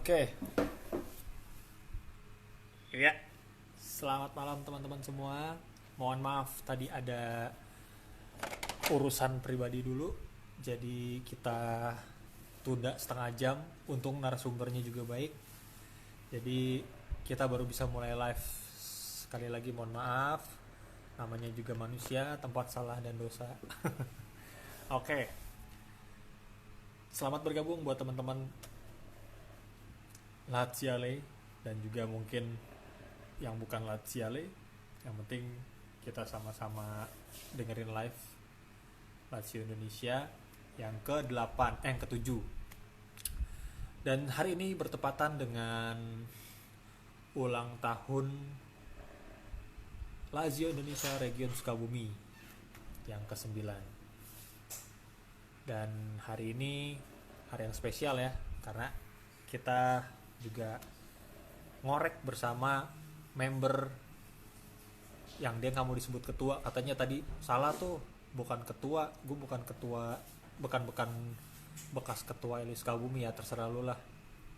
Oke, ya. Selamat malam teman-teman semua. Mohon maaf tadi ada urusan pribadi dulu. Jadi kita tunda setengah jam. Untung narasumbernya juga baik. Jadi kita baru bisa mulai live. Sekali lagi mohon maaf. Namanya juga manusia, tempat salah dan dosa. Oke. Selamat bergabung buat teman-teman Laziale dan juga mungkin yang bukan Laziale. Yang penting kita sama-sama dengerin live Lazio Indonesia yang ke-8, yang ke-7. Dan hari ini bertepatan dengan ulang tahun Lazio Indonesia Region Sukabumi yang ke-9. Dan hari ini hari yang spesial ya, karena kita juga ngorek bersama member yang dia nggak mau disebut ketua, katanya tadi salah tuh, bukan ketua, gue bukan ketua, bukan bekas ketua Elis Sukabumi ya, terserah lu lah,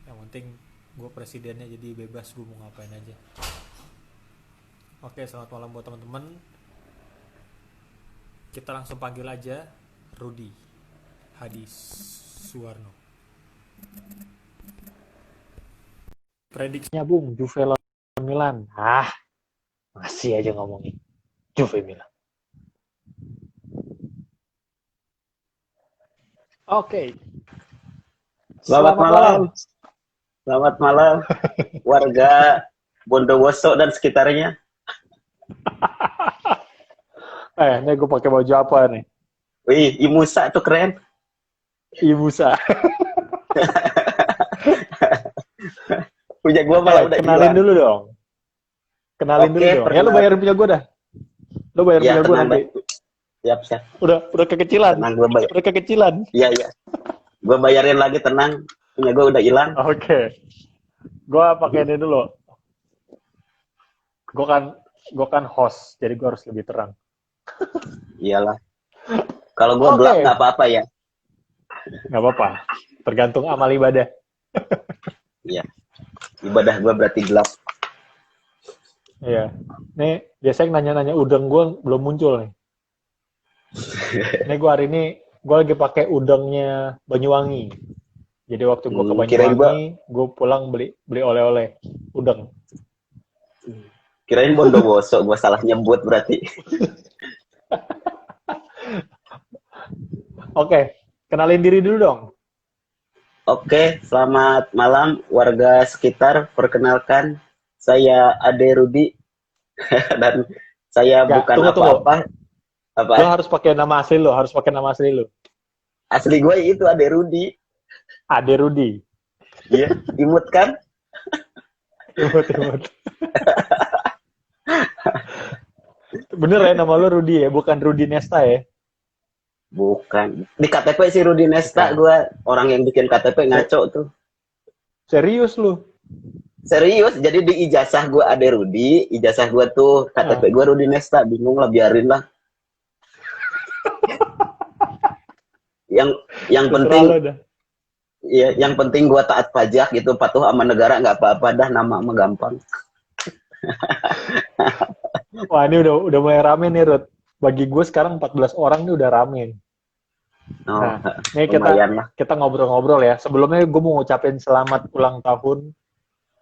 yang penting gue presidennya jadi bebas gue mau ngapain aja. Oke, selamat malam buat teman-teman, kita langsung panggil aja Rudi Hadi Suwarno. Prediksinya Bung, Juve lawan Milan. Masih aja ngomongin Juve Milan. Oke. Selamat malam. Selamat malam warga Bondowoso dan sekitarnya. Ini gue pakai baju apa nih? Wih, Imusa tuh keren. Ibusa. Punya gua malah udah kenalin hilang. dulu dong. Kenalin Oke, dulu dong. Ya lu perkenalkan. bayarin punya gue dah. Lu bayarin Ya, punya gue tenang, nanti. siap. Udah kekecilan. Tenang, gua bayar. Udah kekecilan. Iya. Gua bayarin lagi, tenang. Punya gua udah hilang. Oke. Gue pakai ini dulu. Gue kan host, jadi gue harus lebih terang. Iyalah. Kalau gua gelap nggak apa-apa ya. Nggak apa-apa. Tergantung amal ibadah. Iya. Ibadah gua berarti gelap. Iya. Nih, biasanya nanya-nanya udang gue belum muncul nih. Nih gue hari ini, gue lagi pakai udangnya Banyuwangi. Jadi waktu gue ke Kirain Banyuwangi, gue pulang beli oleh-oleh udang. Kirain Bondowoso, gua salah nyebut berarti. Oke, kenalin diri dulu dong. Oke, selamat malam warga sekitar. Perkenalkan, saya Ade Rudi dan saya bukan apa-apa. Apa? Lo harus pakai nama asli lo, Asli gue itu Ade Rudi. Ade Rudi. Iya, imut kan? Imut. Bener ya nama lo Rudi ya, bukan Rudi Nesta ya? Bukan. Di KTP sih Rudi Nesta, gue orang yang bikin KTP ngaco tuh. Serius lu? Serius, jadi di ijazah gue Ade Rudi, ijazah gue tuh KTP gue Rudi Nesta, bingung lah, biarin lah. yang penting ya, yang penting gue taat pajak gitu, patuh sama negara, nggak apa-apa dah, nama mah gampang. Wah, ini udah mulai rame nih, Rud. Bagi gue sekarang 14 orang nih udah rame. Nah, ini kita ngobrol-ngobrol ya. Sebelumnya gue mau ngucapin selamat ulang tahun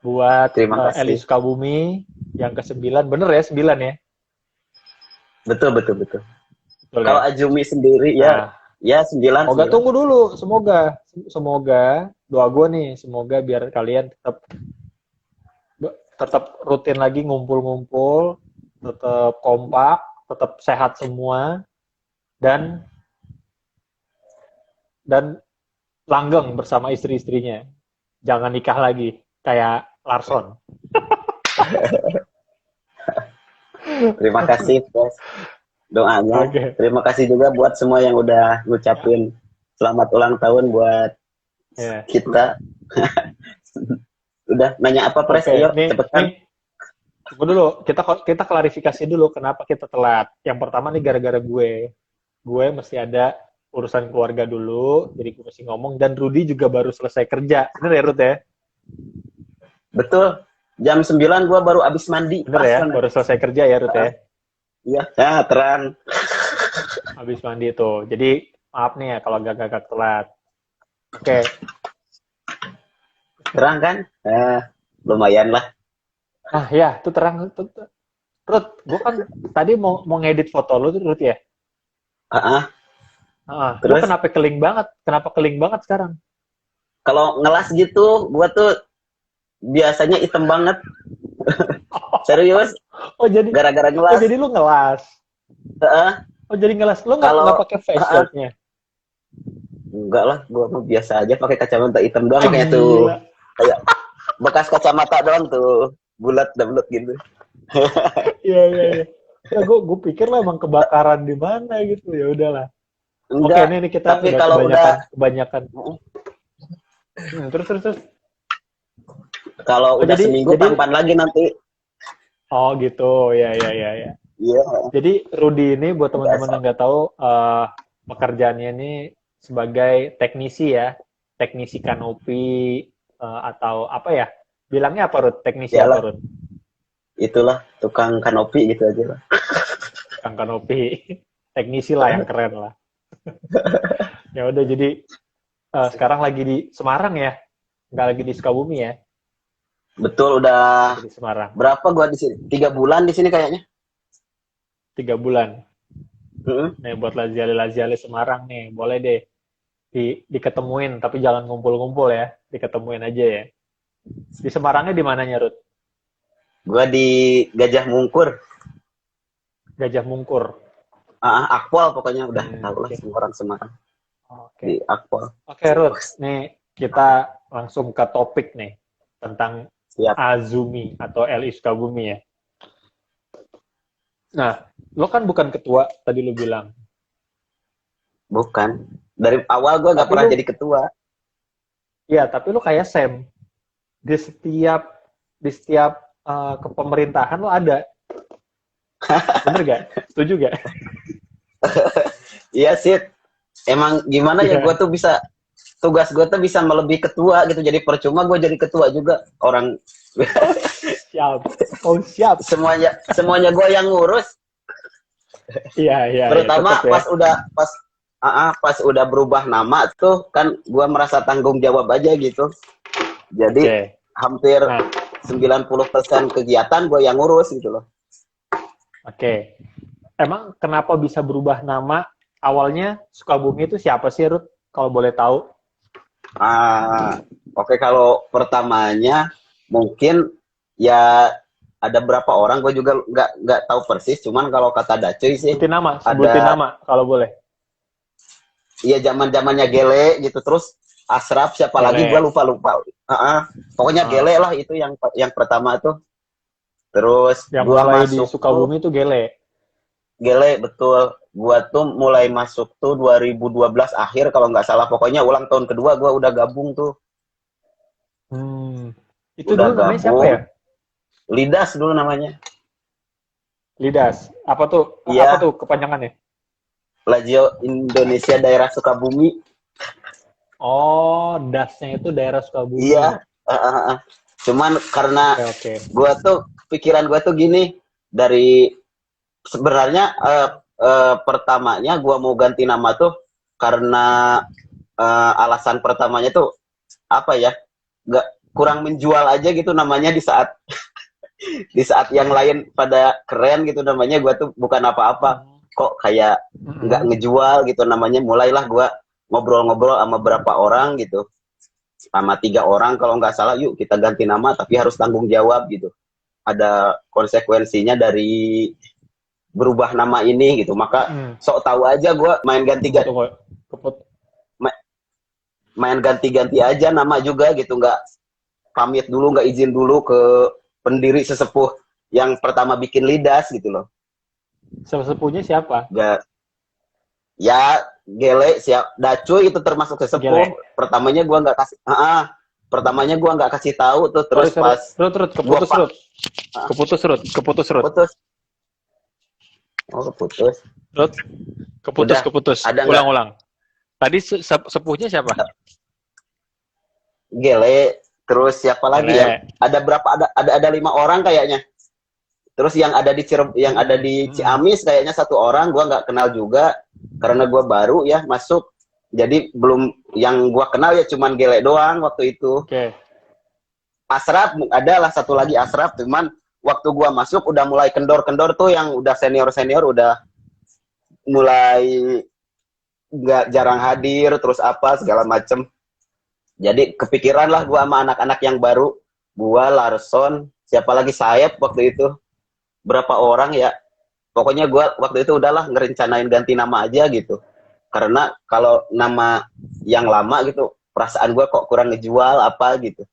buat Elis Sukabumi yang ke-9. Bener ya, 9 ya? Betul. Kalau ya? Ajumi sendiri ya 9. Semoga tunggu dulu, semoga doa gue nih, semoga biar kalian tetap rutin lagi ngumpul-ngumpul, tetap kompak, tetap sehat semua, dan langgeng bersama istri-istrinya. Jangan nikah lagi kayak Larson. Terima kasih, Bos. Doanya. Okay. Terima kasih juga buat semua yang udah ngucapin selamat ulang tahun buat kita. Udah nanya apa, Pres? Ayo, cepetan. Tunggu dulu, kita klarifikasi dulu kenapa kita telat. Yang pertama nih gara-gara gue mesti ada urusan keluarga dulu, jadi gue mesti ngomong, dan Rudi juga baru selesai kerja. Bener ya, Rud ya? Betul. Jam 9 gua baru abis mandi. Bener ya, baru selesai kerja ya Ruth ya. Iya, ya terang. Habis mandi tuh. Jadi maaf nih ya kalau gagak telat. Oke. Terang kan? Lumayan lah. Nah ya, itu terang. Ruth, gue kan tadi mau ngedit foto lu tuh Ruth ya. Lu Terus kenapa keling banget? Kenapa keling banget sekarang? kalau ngelas gitu, gua tuh biasanya hitam banget. Serius? Oh jadi Gara-gara ngelas. jadi lu ngelas. Oh jadi ngelas. Lu nggak pakai face shieldnya? Enggak lah, gua mah biasa aja pakai kacamata hitam doang kayak Gila. tuh. Kayak bekas kacamata doang tuh, bulat gitu. Iya. Ya gue pikir lah emang kebakaran di mana gitu. Ya udahlah. Enggak, Oke, ini kita tapi udah kalau kebanyakan. Terus. Kalau udah jadi, seminggu tampan lagi nanti. Oh gitu, ya. Iya. Jadi Rudy ini buat teman-teman yang nggak tahu, pekerjaannya ini sebagai teknisi ya, teknisi kanopi atau apa ya? Bilangnya apa Rud? Teknisi Yalah. apa Rud? Itulah tukang kanopi gitu aja lah. Tukang kanopi, teknisi lah yang keren lah. Ya udah jadi sekarang lagi di Semarang ya, nggak lagi di Sukabumi ya? Betul, udah di Semarang. Berapa gua di sini? 3 bulan di sini kayaknya. 3 bulan. Nih buat laziali Semarang nih, boleh deh diketemuin, tapi jangan ngumpul-ngumpul ya, diketemuin aja ya. Di Semarangnya di mananya Ruth? Gua di Gajah Mungkur. Gajah Mungkur. Akpol pokoknya udah tahu lah semua orang Semarang. Di Akpol. Oke, Ruth, nih kita langsung ke topik nih tentang Azumi atau LI Sukabumi ya. Nah, lo kan bukan ketua, tadi lo bilang. Bukan. Dari awal gue nggak pernah jadi ketua. Iya, tapi lo kayak Sam. Di setiap kepemerintahan lo ada. Bener gak? Setuju gak? Iya sih. Emang gimana ya, gue tuh bisa, tugas gue tuh bisa melebihi ketua gitu. Jadi percuma gue jadi ketua juga. Orang siap. Semuanya gue yang ngurus. Iya. Terutama pas udah berubah nama tuh kan gue merasa tanggung jawab aja gitu. Jadi hampir 90% kegiatan gue yang ngurus gitu loh. Oke. Emang kenapa bisa berubah nama? Awalnya Sukabumi itu siapa sih Ruth? Kalau boleh tahu. Oke, kalau pertamanya mungkin ya ada berapa orang, gue juga nggak tahu persis. Cuman kalau kata Dacuy sih. Sebutin nama kalau boleh. Iya, zamannya Gele gitu, terus Asraf siapa Gele. Lagi gue lupa. Pokoknya Gele lah itu yang pertama tuh. Terus yang gua mulai masuk di Sukabumi tuh Gele. Gele, betul. Gua tuh mulai masuk tuh 2012 akhir kalau nggak salah. Pokoknya ulang tahun kedua gua udah gabung tuh. Itu udah dulu namanya gabung. Siapa ya? Lidas dulu namanya. Lidas. Apa tuh? Iya. Apa tuh kepanjangannya? Lazio Indonesia Daerah Sukabumi. Oh, dasnya itu daerah Sukabumi. Iya. Cuman karena gua tuh pikiran gua tuh gini, dari sebenarnya pertamanya gua mau ganti nama tuh karena alasan pertamanya tuh apa ya? Kurang menjual aja gitu namanya di saat yang lain pada keren gitu namanya, gua tuh bukan apa-apa. Kok kayak nggak ngejual gitu namanya. Mulailah gua ngobrol-ngobrol sama berapa orang gitu, sama 3 orang kalau nggak salah, yuk kita ganti nama tapi harus tanggung jawab gitu, ada konsekuensinya dari berubah nama ini gitu. Maka sok tahu aja gue main ganti aja nama juga gitu, nggak pamit dulu, nggak izin dulu ke pendiri sesepuh yang pertama bikin Lidas gitu loh. Sesepuhnya siapa? Ya Gele, Dacuy itu termasuk sesepuh. Pertamanya gua nggak kasih tahu tuh, terus pas keputus. Ulang. Tadi sepuhnya siapa? Gele, Terus siapa lagi ya? Ada berapa? Ada 5 orang kayaknya. Terus yang ada di yang ada di Ciamis kayaknya 1 orang, gua nggak kenal juga karena gua baru ya masuk. Jadi belum yang gua kenal ya cuman Gele doang waktu itu. Oke. Asraf ada lah satu lagi Asraf, cuman waktu gua masuk udah mulai kendor-kendor tuh yang udah senior-senior udah mulai nggak jarang hadir terus apa segala macem. Jadi kepikiran lah gua sama anak-anak yang baru, gua Larson, siapa lagi Sayap waktu itu. Berapa orang ya, pokoknya gue waktu itu udahlah ngerencanain ganti nama aja gitu, karena kalau nama yang lama gitu perasaan gue kok kurang ngejual apa gitu.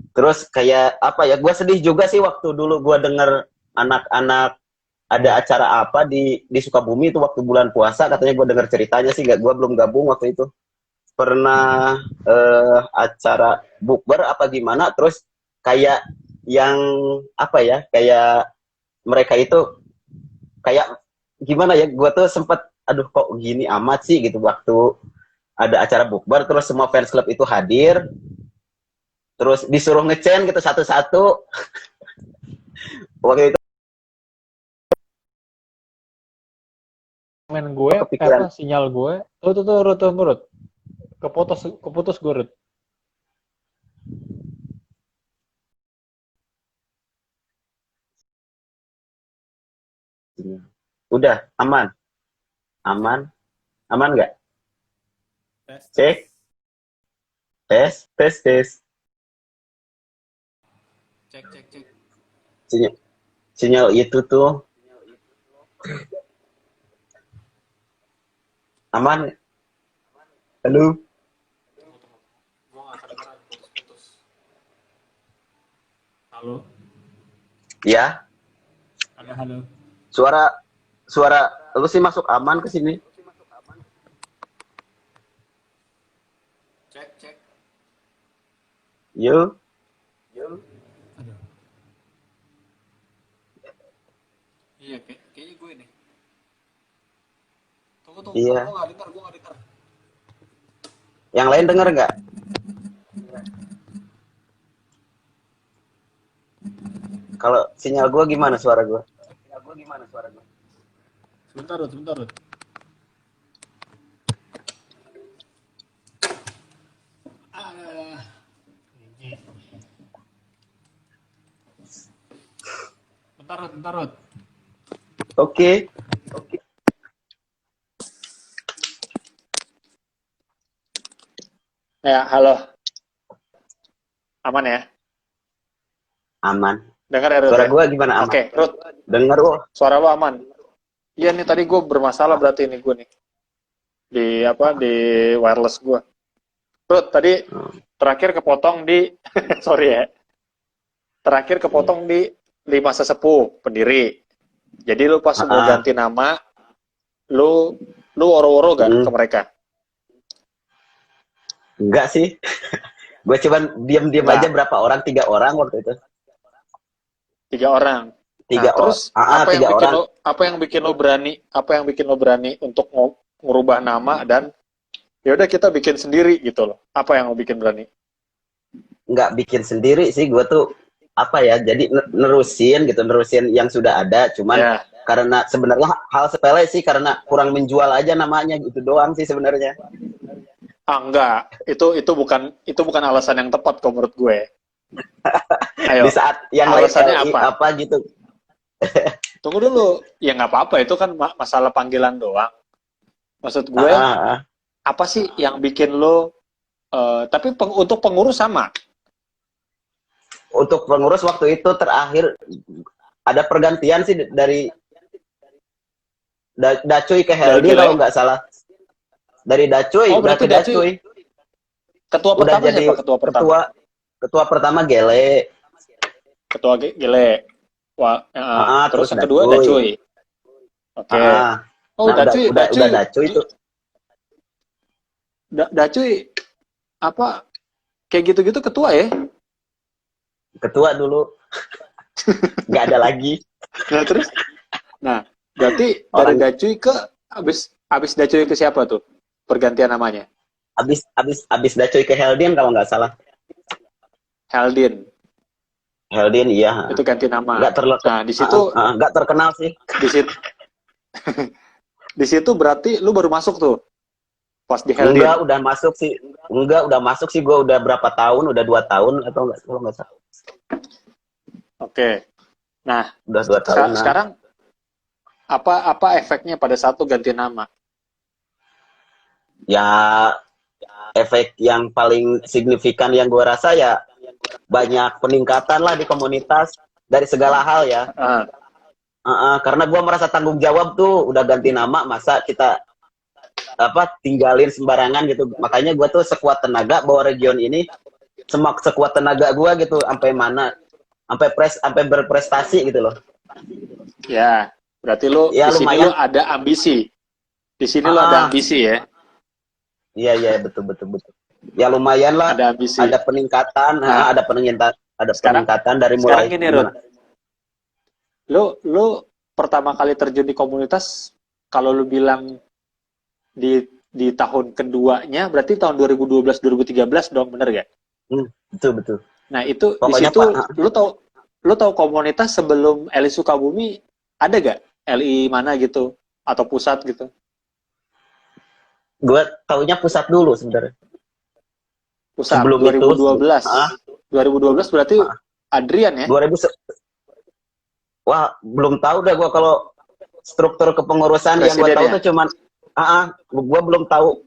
Terus kayak apa ya, gue sedih juga sih waktu dulu gue denger anak-anak ada acara apa di Sukabumi itu waktu bulan puasa, katanya gue denger ceritanya sih, gue belum gabung waktu itu, pernah acara bukber apa gimana, terus kayak yang apa ya, kayak mereka itu kayak gimana ya, gue tuh sempet aduh kok gini amat sih gitu waktu ada acara bukber terus semua fans club itu hadir terus disuruh ngecen gitu satu-satu. Waktu itu Main gue apa sinyal gue turut keputus gue Rut. udah aman nggak? Cek tes Cek sinyal itu tuh aman. Halo, Gue nggak kedengeran, putus. Halo. ya Halo. suara lu sih masuk aman ke sini. Cek. Yo. Aduh. Iya, kayaknya gue nih. Tunggu. Iya. Gue nggak dengar. Yang lain denger nggak? Kalau sinyal gue gimana suara gue? Sebentar, Rut. Bentar, Rut. Oke. Ya, halo. Aman ya? Aman. Dengar ya, Rut? Suara ya? gue gimana aman? Oke, Rut. Dengar kok. Suara lo aman. Iya nih, tadi gue bermasalah berarti nih gue nih. Di wireless gue. Rut, tadi terakhir kepotong di sorry ya. Terakhir kepotong di 5 sesepuh pendiri. Jadi lu pas mau ganti nama, lu oro-oro gak ke mereka? Enggak sih. Gue cuman diam-diam aja berapa orang, 3 orang waktu itu. 3 orang. Terus apa yang bikin lo berani untuk ngubah nama dan ya udah kita bikin sendiri gitu loh. Apa yang lo bikin berani? Nggak bikin sendiri sih, gue tuh apa ya, jadi nerusin yang sudah ada, cuman karena sebenarnya hal sepele sih, karena kurang menjual aja namanya gitu doang sih sebenarnya. Enggak, itu bukan alasan yang tepat kok menurut gue. Ayo, di saat yang alasannya LI, apa gitu. Tunggu dulu, ya nggak apa-apa, itu kan masalah panggilan doang. Maksud gue, apa sih yang bikin lo, tapi untuk pengurus sama? Untuk pengurus waktu itu terakhir ada pergantian sih dari Dacuy ke Heldi kalau nggak salah. Dari Dacuy udah ke Dacuy. Ketua pertama siapa? Ketua pertama Gele. Ketua Gele. Wah, terus yang kedua Dacuy. Oke. Udah Dacuy itu. Dacuy apa kayak gitu-gitu ketua ya? Ketua dulu. Nggak ada lagi. Nah, terus? Nah, berarti dari Dacuy ke abis Dacuy ke siapa tuh? Pergantian namanya? Abis Dacuy ke Heldian kalau nggak salah. Heldin. Heldin, iya. Itu ganti nama. Nggak Nah, di situ nggak terkenal sih. di situ di situ berarti lu baru masuk tuh pas di Heldin. Enggak, udah masuk sih. Enggak, udah masuk sih. Gue udah berapa tahun? Udah 2 tahun atau enggak? Kalau nggak salah. Oke. Nah, Udah 2 tahun. Sekarang apa efeknya pada saat lu ganti nama? Ya, efek yang paling signifikan yang gue rasa ya banyak peningkatan lah di komunitas dari segala hal ya. Karena gue merasa tanggung jawab tuh udah ganti nama, masa kita tinggalin sembarangan gitu. Makanya gue tuh sekuat tenaga bawa region ini, sekuat tenaga gue gitu, sampai mana, sampai berprestasi gitu loh. Ya, berarti lu ya, di sini lumayan. lu ada ambisi. Di sini lu ada ambisi ya. Iya, betul. Ya lumayan lah. Ada ambisi. Ada peningkatan, ada peningkatan dari mulai. Sekarang gini, Rud. Lu pertama kali terjun di komunitas, kalau lu bilang di tahun keduanya, berarti tahun 2012-2013 dong, bener gak? Betul. Nah, itu pokoknya, di situ lu tahu komunitas sebelum LI Sukabumi ada gak? LI mana gitu atau pusat gitu? Gue taunya pusat dulu sebenarnya. Pusat sebelum 2012. Itu, 2012 berarti Adrian ya? 2000. Wah, belum tahu dah gue kalau struktur kepengurusan. Yang gue tahu tuh cuman gue belum tahu.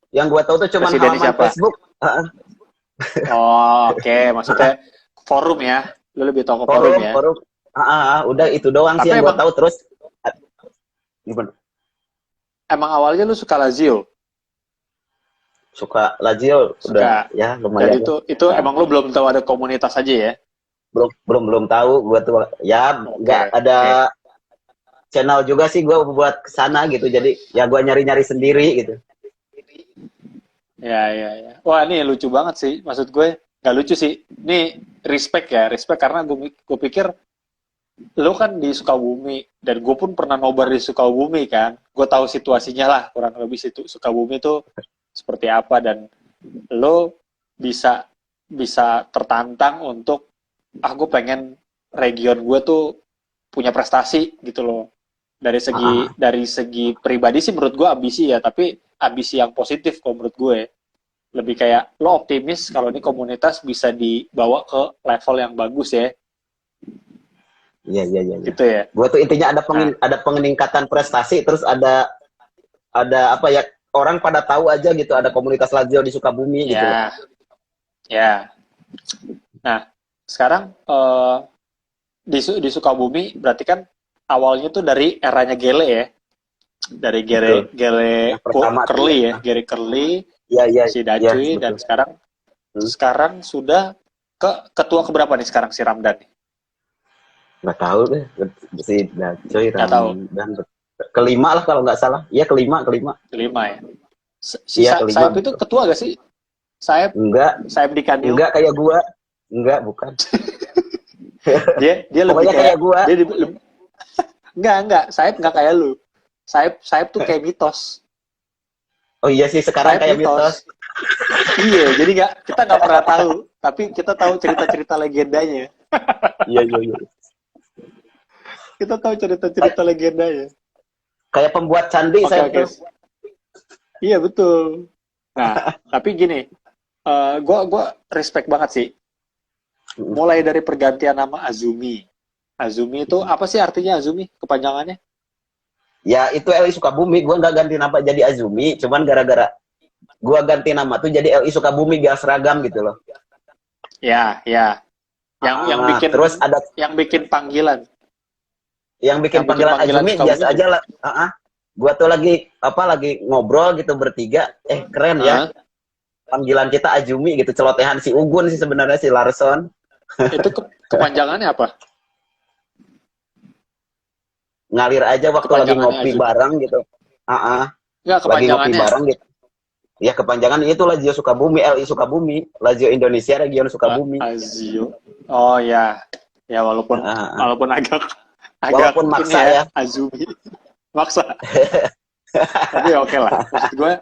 Yang gue tahu tuh cuman halaman siapa? Facebook. Oh, oke. Maksudnya forum ya? Lu lebih tahu ke forum ya? Forum. Udah itu doang sih yang gue tahu. Terus gimana? Emang awalnya lu suka Lazio? Suka Lazio, udah ya lumayan. Dan itu emang lu belum tahu ada komunitas aja ya? Belum tahu. Gue tuh ya nggak ada channel juga sih gue buat kesana gitu. Jadi ya gue nyari sendiri gitu. Ya. Wah, ini lucu banget sih. Maksud gue nggak lucu sih. Ini respect karena gue pikir lu kan di Sukabumi dan gue pun pernah nobar di Sukabumi kan. Gue tahu situasinya lah kurang lebih Sukabumi itu seperti apa, dan lu bisa tertantang untuk gue pengen region gue tuh punya prestasi gitu loh. Dari segi pribadi sih menurut gue ambisi ya, tapi ambisi yang positif kalau menurut gue. Lebih kayak lo optimis kalau ini komunitas bisa dibawa ke level yang bagus ya. Iya. Gitu ya. Gue tuh intinya ada peningkatan prestasi, terus ada apa ya, orang pada tahu aja gitu ada komunitas Lazio di Sukabumi gitu. Ya. Nah, sekarang di Sukabumi berarti kan awalnya tuh dari eranya Gele ya. Dari Gere Curly ya, Gere Curly, si Dacuy, dan sekarang sudah ketua keberapa nih sekarang si Ramdan nih? Nggak tahu deh, si Dacuy Ramdan kelima lah kalau nggak salah. Iya, kelima ya. Saib itu ketua gak sih? Saib? Enggak. Saib di Kanil? Enggak kayak gua. Enggak, bukan. dia lebih kayak gua. Enggak. Saib enggak kayak lu. Saib tuh kayak mitos. Oh iya sih, sekarang kayak mitos. Iya, jadi kita nggak pernah tahu, tapi kita tahu cerita-cerita legendanya. Iya. Kita tahu cerita-cerita legendanya. Kayak pembuat candi saya tuh. Iya, betul. Nah, tapi gini, gua respect banget sih. Mulai dari pergantian nama Azumi. Azumi itu apa sih artinya Azumi? Kepanjangannya? Ya, itu LI Sukabumi. Gua nggak ganti nama jadi Azumi, cuman gara-gara gua ganti nama tuh jadi LI Sukabumi biar seragam gitu loh. Ya. Yang bikin terus ada yang bikin panggilan. Yang bikin panggilan Azumi biasa aja lah. Gua tuh lagi ngobrol gitu bertiga, keren ya. Panggilan kita Azumi gitu, celotehan si Ugun sih sebenarnya, si Larson. Itu kepanjangannya apa? Ngalir aja waktu lagi ngopi bareng gitu. Nggak, lagi ngopi bareng gitu. Ya, kepanjangan itu Lazio Sukabumi, LI Sukabumi, Lazio Indonesia Region Sukabumi. Lazio. Oh ya. Ya walaupun agak walaupun maksa ya. Azumi. Maksa. Tapi oke lah. Maksud gue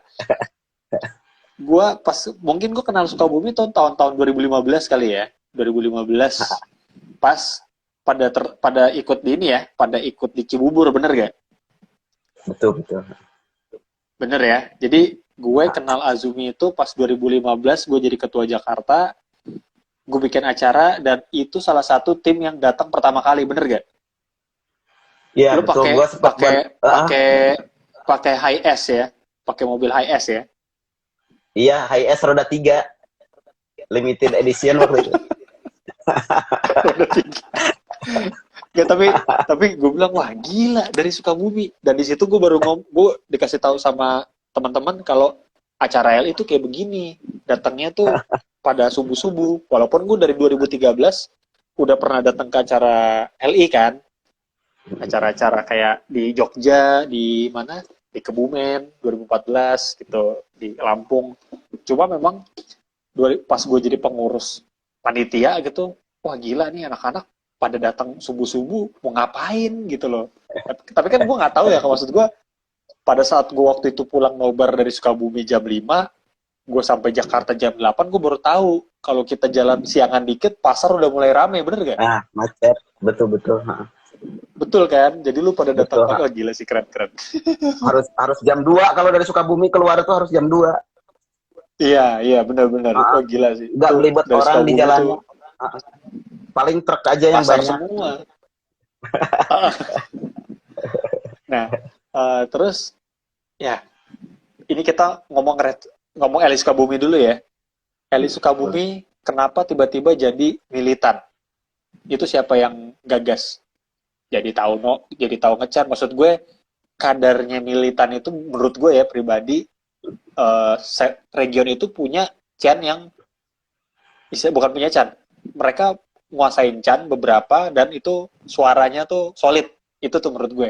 mungkin gue kenal Sukabumi tahun-tahun 2015 kali ya. 2015 pas pada ikut di ini ya, pada ikut di Cibubur, bener gak? Betul. Bener ya. Jadi gue kenal Azumi itu pas 2015 gue jadi ketua Jakarta, gue bikin acara dan itu salah satu tim yang datang pertama kali, bener gak? Iya, Lu betul. pakai Gua sempat pakai pakai pakai high S ya, pakai mobil high S ya. Iya, High S roda 3 limited edition waktu itu. Roda 3. Ya, tapi gue bilang wah gila dari Sukabumi, dan di situ gue baru gue dikasih tahu sama teman-teman kalau acara L itu kayak begini, datangnya tuh pada subuh-subuh. Walaupun gue dari 2013 udah pernah datang ke acara LI kan, acara-acara kayak di Jogja, di mana, di Kebumen 2014 gitu, di Lampung. Cuma memang pas gue jadi pengurus panitia gitu, wah gila nih anak-anak pada datang subuh-subuh mau ngapain gitu loh. Tapi kan gue nggak tahu ya, maksud gue pada saat gue waktu itu pulang nobar dari Sukabumi jam 5, gue sampai Jakarta jam 8, gue baru tahu kalau kita jalan siangan dikit pasar udah mulai rame, bener gak? Ah, macet. Betul. Betul kan? Jadi lu pada datang Betul. pagi, oh gila sih, keren. Harus jam 2 kalau dari Sukabumi keluar tuh harus jam 2. Iya, benar-benar. Oh gila sih. Nggak Tuh belibet dari orang di Sukabumi jalannya. tuh Paling truk aja yang pasar banyak. semua. Nah, terus ya ini kita ngomong Eli Sukabumi dulu ya. Eli Sukabumi kenapa tiba-tiba jadi militan? Itu siapa yang gagas? Jadi tahu ngecan. Maksud gue kadarnya militan itu menurut gue ya pribadi, region itu punya Chan yang bukan punya Chan. Mereka nguasain Chan beberapa dan itu suaranya tuh solid. Itu tuh menurut gue.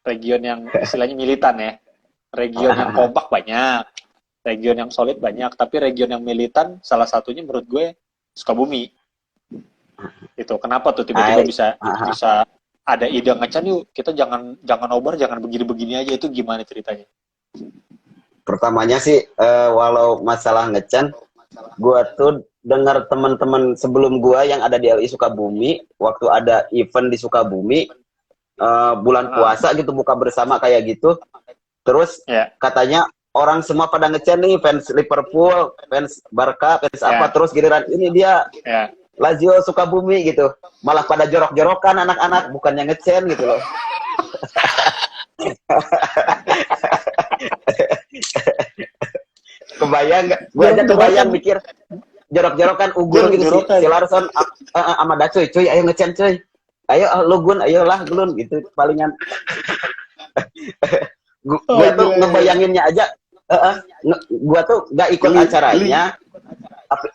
Region yang istilahnya militan ya. Region yang kompak banyak. Region yang solid banyak. Tapi region yang militan salah satunya menurut gue Sukabumi. Itu kenapa tuh tiba-tiba bisa ada ide ngecan yuk kita jangan nobar, jangan begini-begini aja, itu gimana ceritanya? Pertamanya sih walau masalah ngecan, gua tuh dengar teman-teman sebelum gua yang ada di LI Sukabumi waktu ada event di Sukabumi bulan puasa gitu, buka bersama kayak gitu. Terus katanya orang semua pada ngecan nih, fans Liverpool, fans Barca, fans apa, terus giliran ini dia Lazio Sukabumi gitu. Malah pada jorok-jorokan anak-anak, bukannya ngecen gitu loh. Kebayang nggak? Gue aja kebayang mikir jorok-jorokan Ugun gitu si Larson sama Dacuy, cuy ayo ngecen cuy. Ayo lu Gun, ayolah Gun gitu palingan. Gua tuh ngebayanginnya aja. Gua tuh nggak ikut acaranya.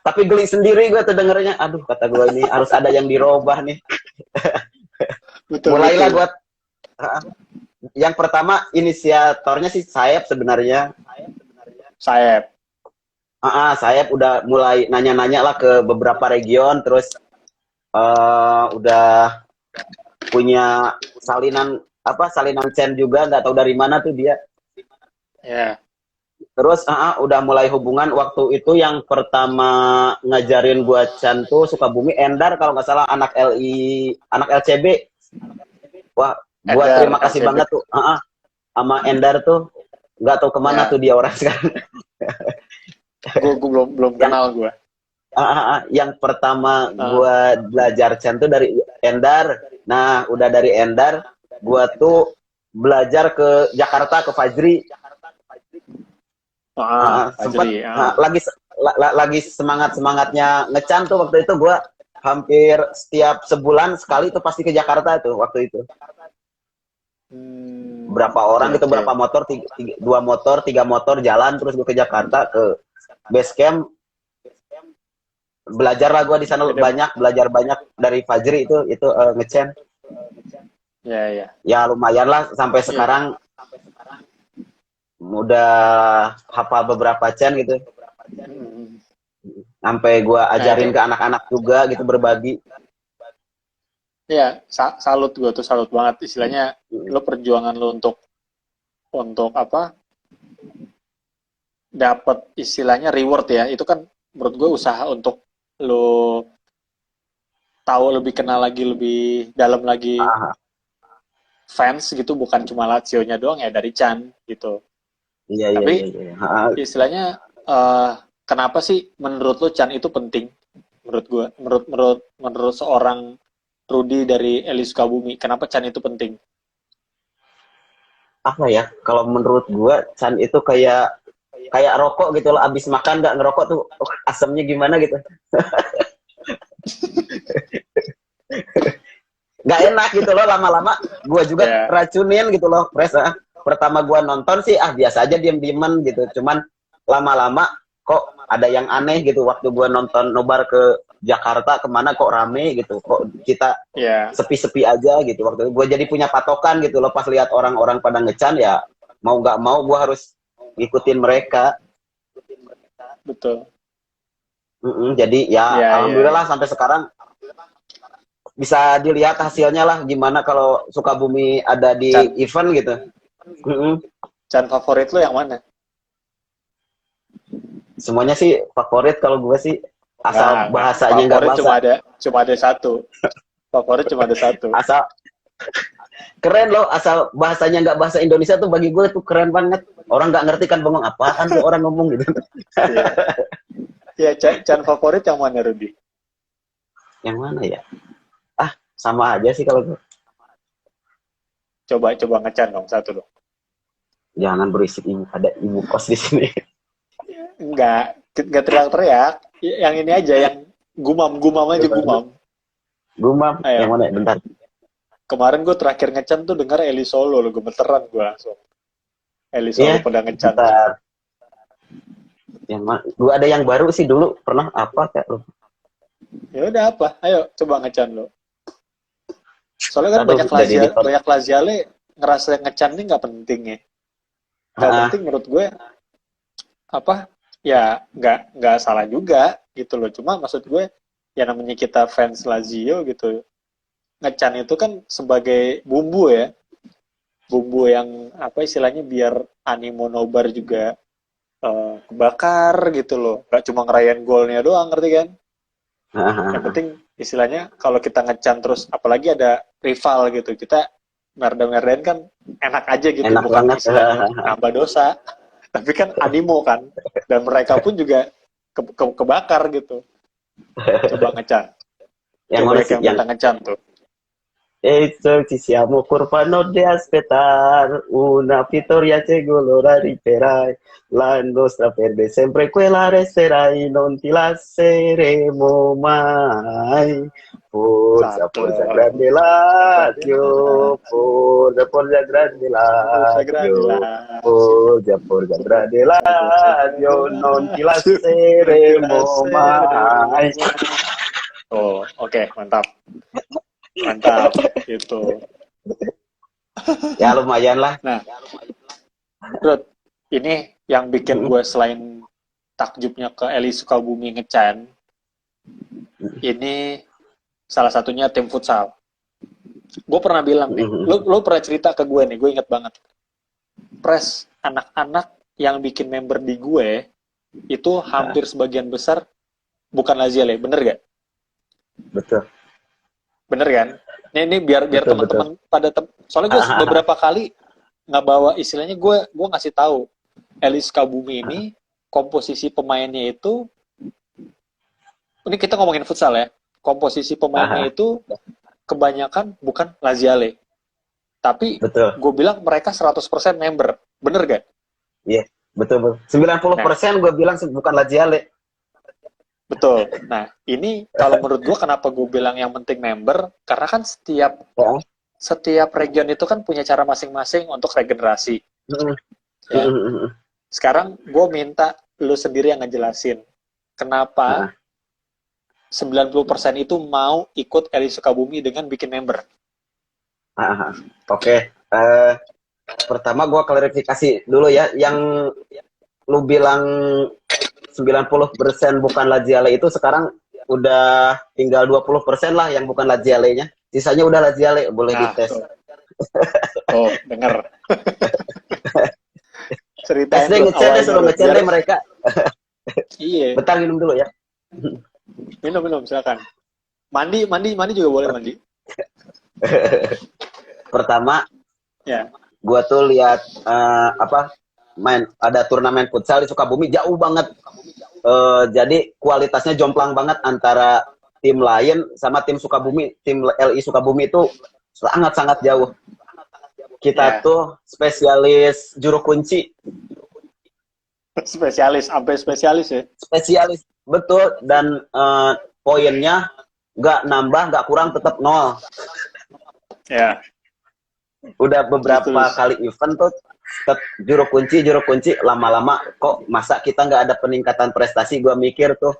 Tapi geli sendiri gue tuh dengernya, aduh kata gue ini harus ada yang dirubah nih. Mulailah gue yang pertama inisiatornya sih Sayap sebenarnya. Sayap udah mulai nanya-nanya lah ke beberapa region, terus udah punya salinan chain juga, nggak tahu dari mana tuh dia. Terus udah mulai hubungan. Waktu itu yang pertama ngajarin gua Chan tuh Sukabumi, Endar kalau nggak salah, anak LCB. Wah, gua terima kasih banget tuh sama Endar tuh, nggak tahu kemana tuh dia orang sekarang. Gua belum kenal gua. Yang pertama gua belajar Chan tuh dari Endar. Nah, udah dari Endar gua tuh belajar ke Jakarta ke Fajri. Sempat lagi semangatnya ngecan tuh waktu itu, gue hampir setiap sebulan sekali tuh pasti ke Jakarta tuh waktu itu. Berapa orang gitu, berapa motor, 2 motor 3 motor jalan terus gue ke Jakarta ke base camp. Belajar lah gue di sana belajar banyak dari Fajri itu ngecan. Ya lumayan lah sampai sekarang. Udah hafal beberapa Chan gitu. Sampai gua ajarin ke anak-anak juga gitu, berbagi. Iya, salut banget istilahnya. Lo perjuangan lo untuk apa? Dapat istilahnya reward ya. Itu kan menurut gue usaha untuk lo tahu lebih kenal lagi, lebih dalam lagi fans gitu, bukan cuma Lazio-nya doang ya dari Chan gitu. Iya, Tapi iya. istilahnya kenapa sih menurut lo Chan itu penting? Menurut gue, menurut seorang Rudy dari Eli Sukabumi, kenapa Chan itu penting? Apa ya? Kalau menurut gua Chan itu kayak rokok gitu loh, abis makan nggak ngerokok tuh asamnya gimana gitu. Nggak enak gitu loh, lama-lama gua juga racunin gitu loh, Pres. Pertama gua nonton sih biasa aja diem-dieman gitu, cuman lama-lama kok ada yang aneh gitu. Waktu gua nonton nobar ke Jakarta kemana kok rame gitu, kok kita sepi-sepi aja gitu. Waktu itu gua jadi punya patokan gitu loh, pas lihat orang-orang pada ngecan ya mau nggak mau gua harus ngikutin mereka. Betul. Jadi ya alhamdulillah sampai sekarang bisa dilihat hasilnya lah, gimana kalau Sukabumi ada di event gitu. Chan favorit lo yang mana? Semuanya sih favorit kalau gue sih, asal bahasanya nggak bahasa. Cuma ada satu. Favorit cuma ada satu. Asal keren loh, asal bahasanya nggak bahasa Indonesia tuh bagi gue tuh keren banget. Orang nggak ngerti kan bengong apaan tuh orang ngomong gitu. Iya, Chan favorit yang mana, Rudy? Yang mana ya? Sama aja sih kalau gue. Coba nge-Chan dong, satu dong. Jangan berisik, ada ibu kos di sini. Enggak teriak-teriak. Yang ini aja, yang gumam aja, gumam. Gumam, yang mana? Bentar. Kemarin gue terakhir nge-Chan tuh denger Eli Solo, lo gemeteran gue langsung. Eli Solo pada nge-Chan. Yang mana? Gue ada yang baru sih dulu, pernah apa kayak lo? Ya udah apa? Ayo coba nge-Chan lo. Soalnya kan banyak Laziale ngerasa nge-Chan ini nggak penting ya. Nggak penting menurut gue. Ya nggak salah juga gitu loh. Cuma maksud gue ya namanya kita fans Lazio gitu, nge-Chan itu kan sebagai bumbu ya, bumbu yang istilahnya biar animo nobar juga kebakar gitu loh. Nggak cuma ngerayain golnya doang, ngerti kan? Yang penting istilahnya kalau kita nge-Chan terus, apalagi ada rival gitu, kita merda-merdain kan enak aja gitu, enak bukan banget. istilahnya nambah dosa. Tapi kan animo kan, dan mereka pun juga kebakar gitu. Coba nge-Chan. Yang mana sih yang nge-Chan tuh? Ci siamo curpano di aspettare una vittoria che golora riperai, la nostra perde sempre quella resterai, non ti lasceremo mai. Forza grande Lazio, forza grande Lazio, forza grande Lazio, non ti lasceremo mai. Oh, oke, mantap gitu. Ya lumayan lah. Nah, Rud, ini yang bikin gue selain takjubnya ke Eli Sukabumi nge-Chan, ini salah satunya tim futsal. Gue pernah bilang nih, lo pernah cerita ke gue nih, gue inget banget. Pres, anak-anak yang bikin member di gue itu hampir sebagian besar bukan Laziale, bener gak? Betul. Bener kan? Ini biar teman-teman pada soalnya gue beberapa kali nggak bawa, istilahnya gue ngasih tahu Eli Sukabumi ini komposisi pemainnya itu, ini kita ngomongin futsal ya, komposisi pemainnya itu kebanyakan bukan Laziale, tapi gue bilang mereka 100% member, bener gak? Iya, betul. 90% gue bilang bukan Laziale. Betul. Nah, ini kalau menurut gue kenapa gue bilang yang penting member, karena kan setiap region itu kan punya cara masing-masing untuk regenerasi. Ya. Sekarang gue minta lu sendiri yang ngejelasin kenapa 90% itu mau ikut Eli Sukabumi dengan bikin member. Oke. Pertama gue klarifikasi dulu ya, yang lu bilang 90% bukan Laziale itu sekarang udah tinggal 20% lah yang bukan Laziale-nya. Sisanya udah Laziale, boleh dites. Oh, denger. Ceritain ngecen deh, suruh ngecen deh mereka. Iya. Bentar minum dulu ya. Minum, silakan. Mandi juga boleh mandi. Pertama, Ya. gua tuh lihat ada turnamen futsal di Sukabumi jauh banget. Jadi kualitasnya jomplang banget antara tim lain sama tim Sukabumi. Tim LI Sukabumi itu sangat-sangat jauh. Kita tuh spesialis juru kunci. Sampai spesialis ya. Spesialis, betul. Dan poinnya nggak nambah, nggak kurang, tetap 0. Ya. Udah beberapa Terus. kali event tuh juru kunci lama-lama kok masa kita nggak ada peningkatan prestasi, gue mikir tuh.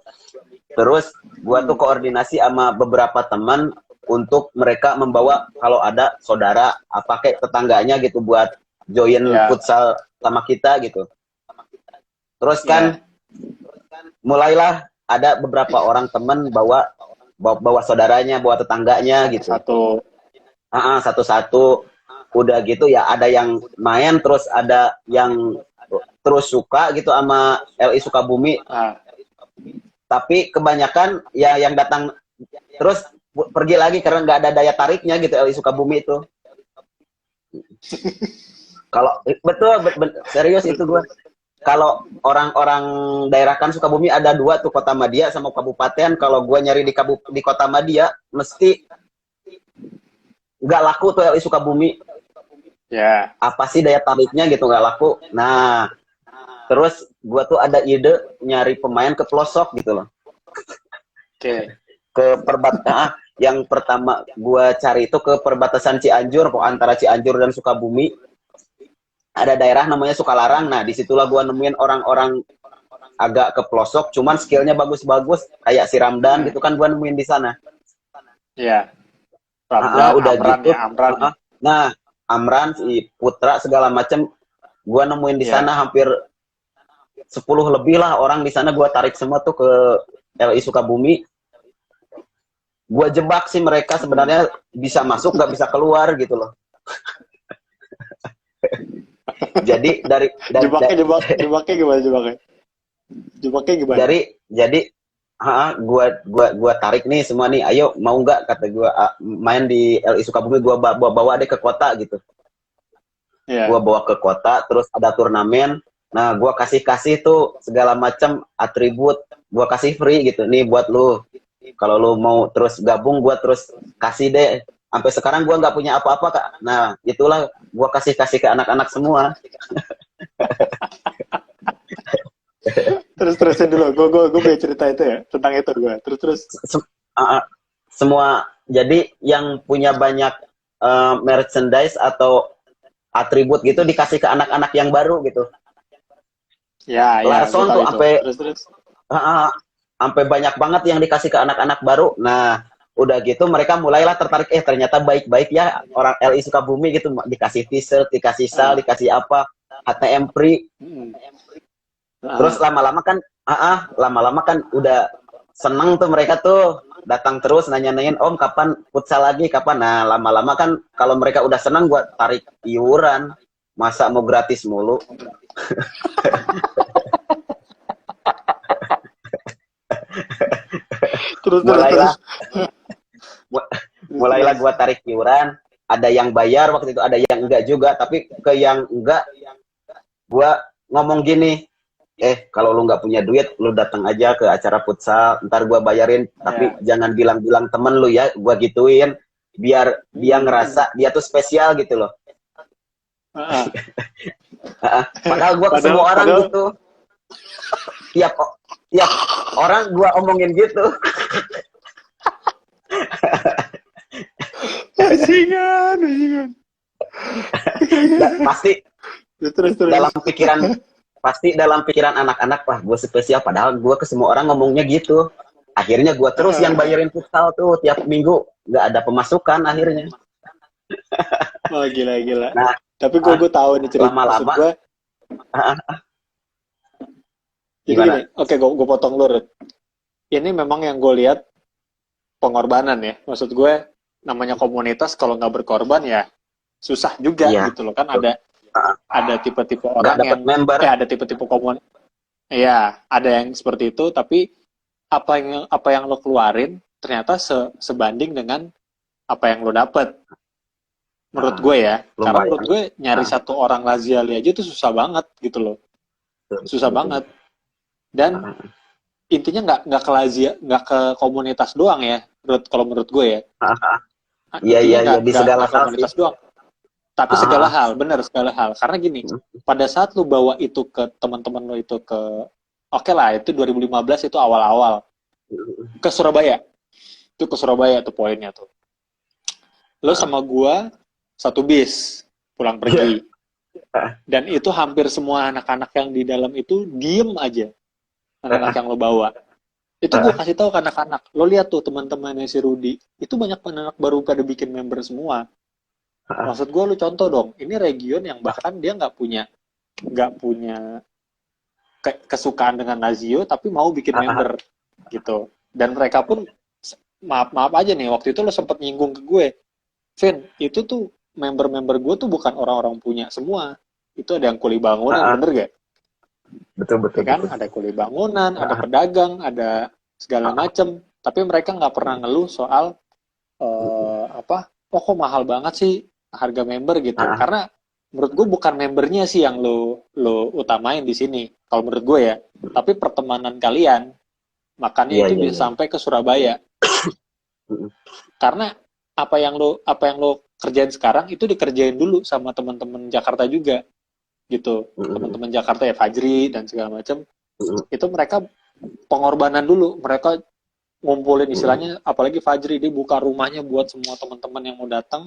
Terus gue tuh koordinasi sama beberapa teman untuk mereka membawa kalau ada saudara apa kayak tetangganya gitu buat join futsal sama kita gitu. Terus kan mulailah ada beberapa orang teman bawa saudaranya, bawa tetangganya gitu. Satu-satu. Udah gitu ya ada yang main, terus ada yang terus suka gitu sama LI Sukabumi. Tapi kebanyakan ya yang datang terus pergi lagi karena nggak ada daya tariknya gitu LI Sukabumi itu. Kalau betul serius itu gue. Kalau orang-orang daerah kan Sukabumi ada 2 tuh, Kota Madia sama kabupaten. Kalau gue nyari di Kota Madia mesti nggak laku tuh LI Sukabumi. Ya. Apa sih daya tariknya gitu, nggak laku. Nah, terus gue tuh ada ide nyari pemain ke pelosok gitu loh. Oke. Ke perbatasan. Yang pertama gue cari itu ke perbatasan Cianjur, antara Cianjur dan Sukabumi. Ada daerah namanya Sukalarang. Nah, disitulah gue nemuin orang-orang agak ke pelosok, cuman skillnya bagus-bagus, kayak si Ramdan gitu kan gue nemuin di sana. Iya. Ramdan, udah Amran, gitu. Ya, Amran. Nah, Amran, si Putra segala macam, gue nemuin di sana hampir 10 lebih lah orang di sana. Gue tarik semua tuh ke LI Sukabumi. Gue jebak sih mereka sebenarnya bisa masuk nggak bisa keluar gitu loh. Jadi jebaknya gimana? Gua tarik nih semua nih, ayo mau nggak, kata gua main di LI Sukabumi, gua bawa deh ke kota gitu. Gua bawa ke kota, terus ada turnamen. Nah, gua kasih tuh segala macam atribut, gua kasih free gitu. Nih buat lu. Kalau lu mau terus gabung, gua terus kasih deh. Sampai sekarang gua nggak punya apa-apa, Kak. Nah, itulah gua kasih ke anak-anak semua. Terusin dulu, gue punya cerita itu ya tentang itu gue. Terus. Semua, jadi yang punya banyak merchandise atau atribut gitu dikasih ke anak-anak yang baru gitu. Ya. Larson tuh terus. Sampai banyak banget yang dikasih ke anak-anak baru. Nah, udah gitu mereka mulailah tertarik. Ternyata baik-baik ya orang LI Sukabumi gitu, dikasih t-shirt, dikasih sal, dikasih apa, ATM free. Terus lama-lama kan udah seneng tuh mereka tuh datang terus nanya-nanyain, Om kapan futsal lagi, kapan. Nah, lama-lama kan kalau mereka udah seneng, gua tarik iuran, masa mau gratis mulu. terus. Mulailah gua tarik iuran. Ada yang bayar waktu itu, ada yang enggak juga. Tapi ke yang enggak, gua ngomong gini, kalau lu nggak punya duit, lu datang aja ke acara futsal, ntar gua bayarin. Tapi jangan bilang-bilang temen lu ya, gua gituin, biar dia ngerasa dia tuh spesial gitu loh. Padahal gua ke semua orang gitu. Tiap orang gua omongin gitu. Bajingan. Pasti Terus. dalam pikiran anak-anak, wah gue spesial, padahal gue ke semua orang ngomongnya gitu. Akhirnya gue terus yang bayarin futsal tuh tiap minggu, nggak ada pemasukan akhirnya. Oh, gila. Nah, tapi gue tahu nih cerita lama-lama gue. Jadi gini, oke, gue potong lu. Ini memang yang gue lihat pengorbanan ya. Maksud gue, namanya komunitas kalau nggak berkorban ya susah juga gitu loh kan. Ada tipe-tipe orang yang member. Ada tipe-tipe komunitas. Iya, ada yang seperti itu, tapi apa yang lo keluarin ternyata sebanding dengan apa yang lo dapet. Menurut gue ya, karena menurut gue nyari satu orang Laziali aja itu susah banget gitu loh, susah banget. Dan intinya nggak ke komunitas doang ya, kalau menurut gue ya. Iya, di segala hal komunitas doang, tapi segala hal, bener segala hal. Karena gini, pada saat lu bawa itu ke teman-teman lu itu oke lah, itu 2015 itu awal-awal ke Surabaya, tuh poinnya tuh. Lo sama gua satu bis pulang pergi, dan itu hampir semua anak-anak yang di dalam itu diem aja, anak-anak yang lo bawa. Itu gue kasih tahu ke anak-anak, lo lihat tuh teman-temannya si Rudy, itu banyak anak baru pada bikin member semua. Maksud gue, lo contoh dong, ini region yang bahkan dia nggak punya kesukaan dengan Lazio, tapi mau bikin member gitu. Dan mereka pun maaf aja nih, waktu itu lo sempet nyinggung ke gue, Vin, itu tuh member-member gue tuh bukan orang-orang punya semua, itu ada yang kuli bangunan, bener gak? Betul. Kan ada kuli bangunan, ada pedagang, ada segala macem, tapi mereka nggak pernah ngeluh soal kok mahal banget sih harga member gitu. Karena menurut gue bukan membernya sih yang lo utamain di sini, kalau menurut gue ya, tapi pertemanan kalian. Makanya itu bisa sampai ke Surabaya. Karena apa yang lo kerjain sekarang itu dikerjain dulu sama teman-teman Jakarta juga gitu. Teman-teman Jakarta ya, Fajri dan segala macam, itu mereka pengorbanan dulu, mereka ngumpulin istilahnya, apalagi Fajri, dia buka rumahnya buat semua teman-teman yang mau datang,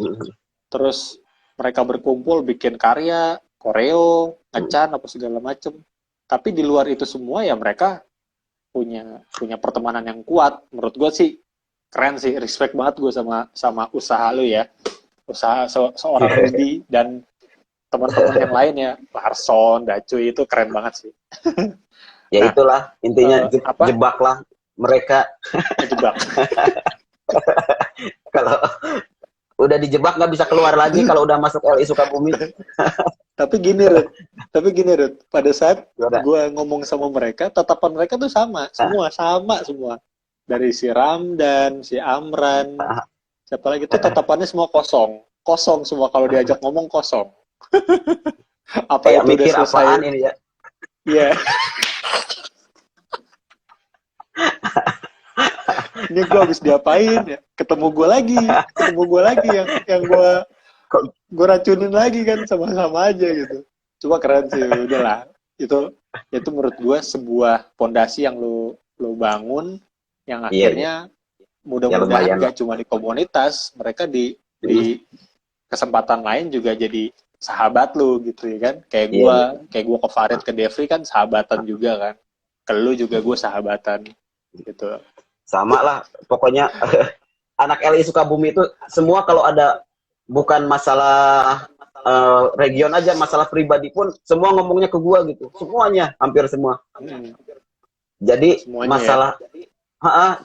terus mereka berkumpul bikin karya, koreo, ngecan apa segala macam. Tapi di luar itu semua ya mereka punya pertemanan yang kuat. Menurut gue sih keren sih, respect banget gue sama usaha lu ya, usaha seorang Rudy dan teman-teman yang lain ya, Larson, Dacuy, itu keren banget sih. Ya itulah intinya, jebaklah mereka. Jebak. Kalau udah dijebak nggak bisa keluar lagi kalau udah masuk LI Sukabumi. Tapi gini Ruth, pada saat gue ngomong sama mereka, tatapan mereka tuh sama semua. Dari si Ramdan, si Amran, siapa lagi tuh tatapannya semua kosong semua, kalau diajak ngomong kosong. Apa kayak itu udah selesai? Apaan ini ya? Iya. Ini gue habis diapain ya? Ketemu gue lagi yang gue racunin lagi kan, sama-sama aja gitu. Cuma keren sih, udahlah. Itu menurut gue sebuah fondasi yang lo bangun, yang akhirnya mudah-mudahan nggak cuma di komunitas, mereka di kesempatan lain juga jadi sahabat lo gitu ya kan. Kayak gue ke Farid, ke Devri kan sahabatan juga kan. Ke lu juga gue sahabatan gitu. Sama lah, pokoknya anak LI Sukabumi itu semua kalau ada, bukan masalah region aja, masalah pribadi pun semua ngomongnya ke gua gitu, semuanya, hampir semua. Jadi semuanya masalah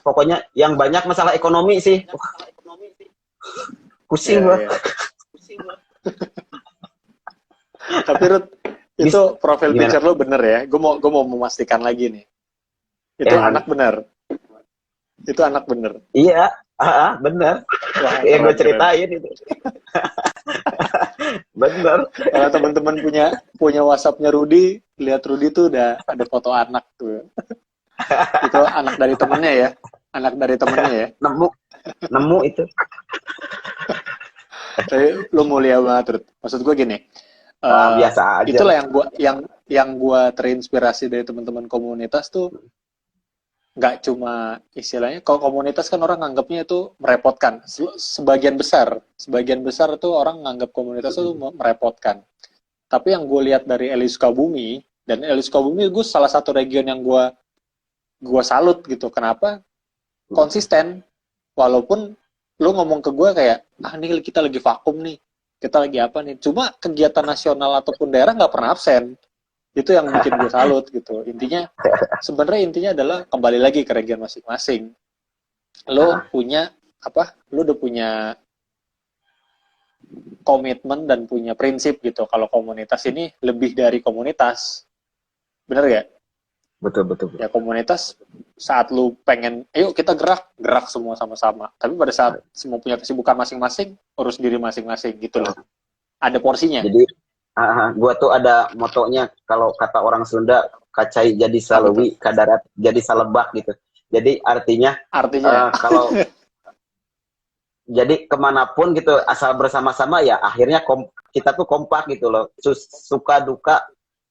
pokoknya yang banyak masalah ekonomi sih. Pusing gua. Tapi Ruth, itu profil picture lo bener ya, gue mau memastikan lagi nih, itu anak bener. Itu anak bener. Iya, bener. Yang gue ceritain itu. Bener. Kalau teman-teman punya WhatsApp-nya Rudy, lihat Rudy tuh udah ada foto anak tuh. Itu anak dari temennya ya. Nemu itu. Tapi lu mulia banget, Ruth. Maksud gue gini. Biasa aja. Itulah yang gue terinspirasi dari teman-teman komunitas tuh. Nggak cuma istilahnya, kalau komunitas kan orang nganggapnya itu merepotkan. Sebagian besar tuh orang nganggap komunitas itu merepotkan. Tapi yang gue lihat dari LI Sukabumi, dan LI Sukabumi gue salah satu region yang gue salut gitu. Kenapa? Konsisten. Walaupun lu ngomong ke gue kayak, nih kita lagi vakum nih, kita lagi apa nih. Cuma kegiatan nasional ataupun daerah nggak pernah absen. Itu yang bikin gue salut gitu. Intinya adalah kembali lagi ke region masing-masing. Lo udah punya komitmen dan punya prinsip gitu. Kalau komunitas ini lebih dari komunitas. Bener gak? Betul, betul, betul. Ya komunitas saat lu pengen, ayo kita gerak semua sama-sama. Tapi pada saat semua punya kesibukan masing-masing, urus diri masing-masing gitu loh. Ada porsinya. Jadi gua tuh ada motonya, kalau kata orang Sunda, kacai jadi salewi, kadarat jadi salebak gitu. Jadi artinya kalau jadi kemanapun gitu asal bersama-sama ya akhirnya kita tuh kompak gitu loh. Suka duka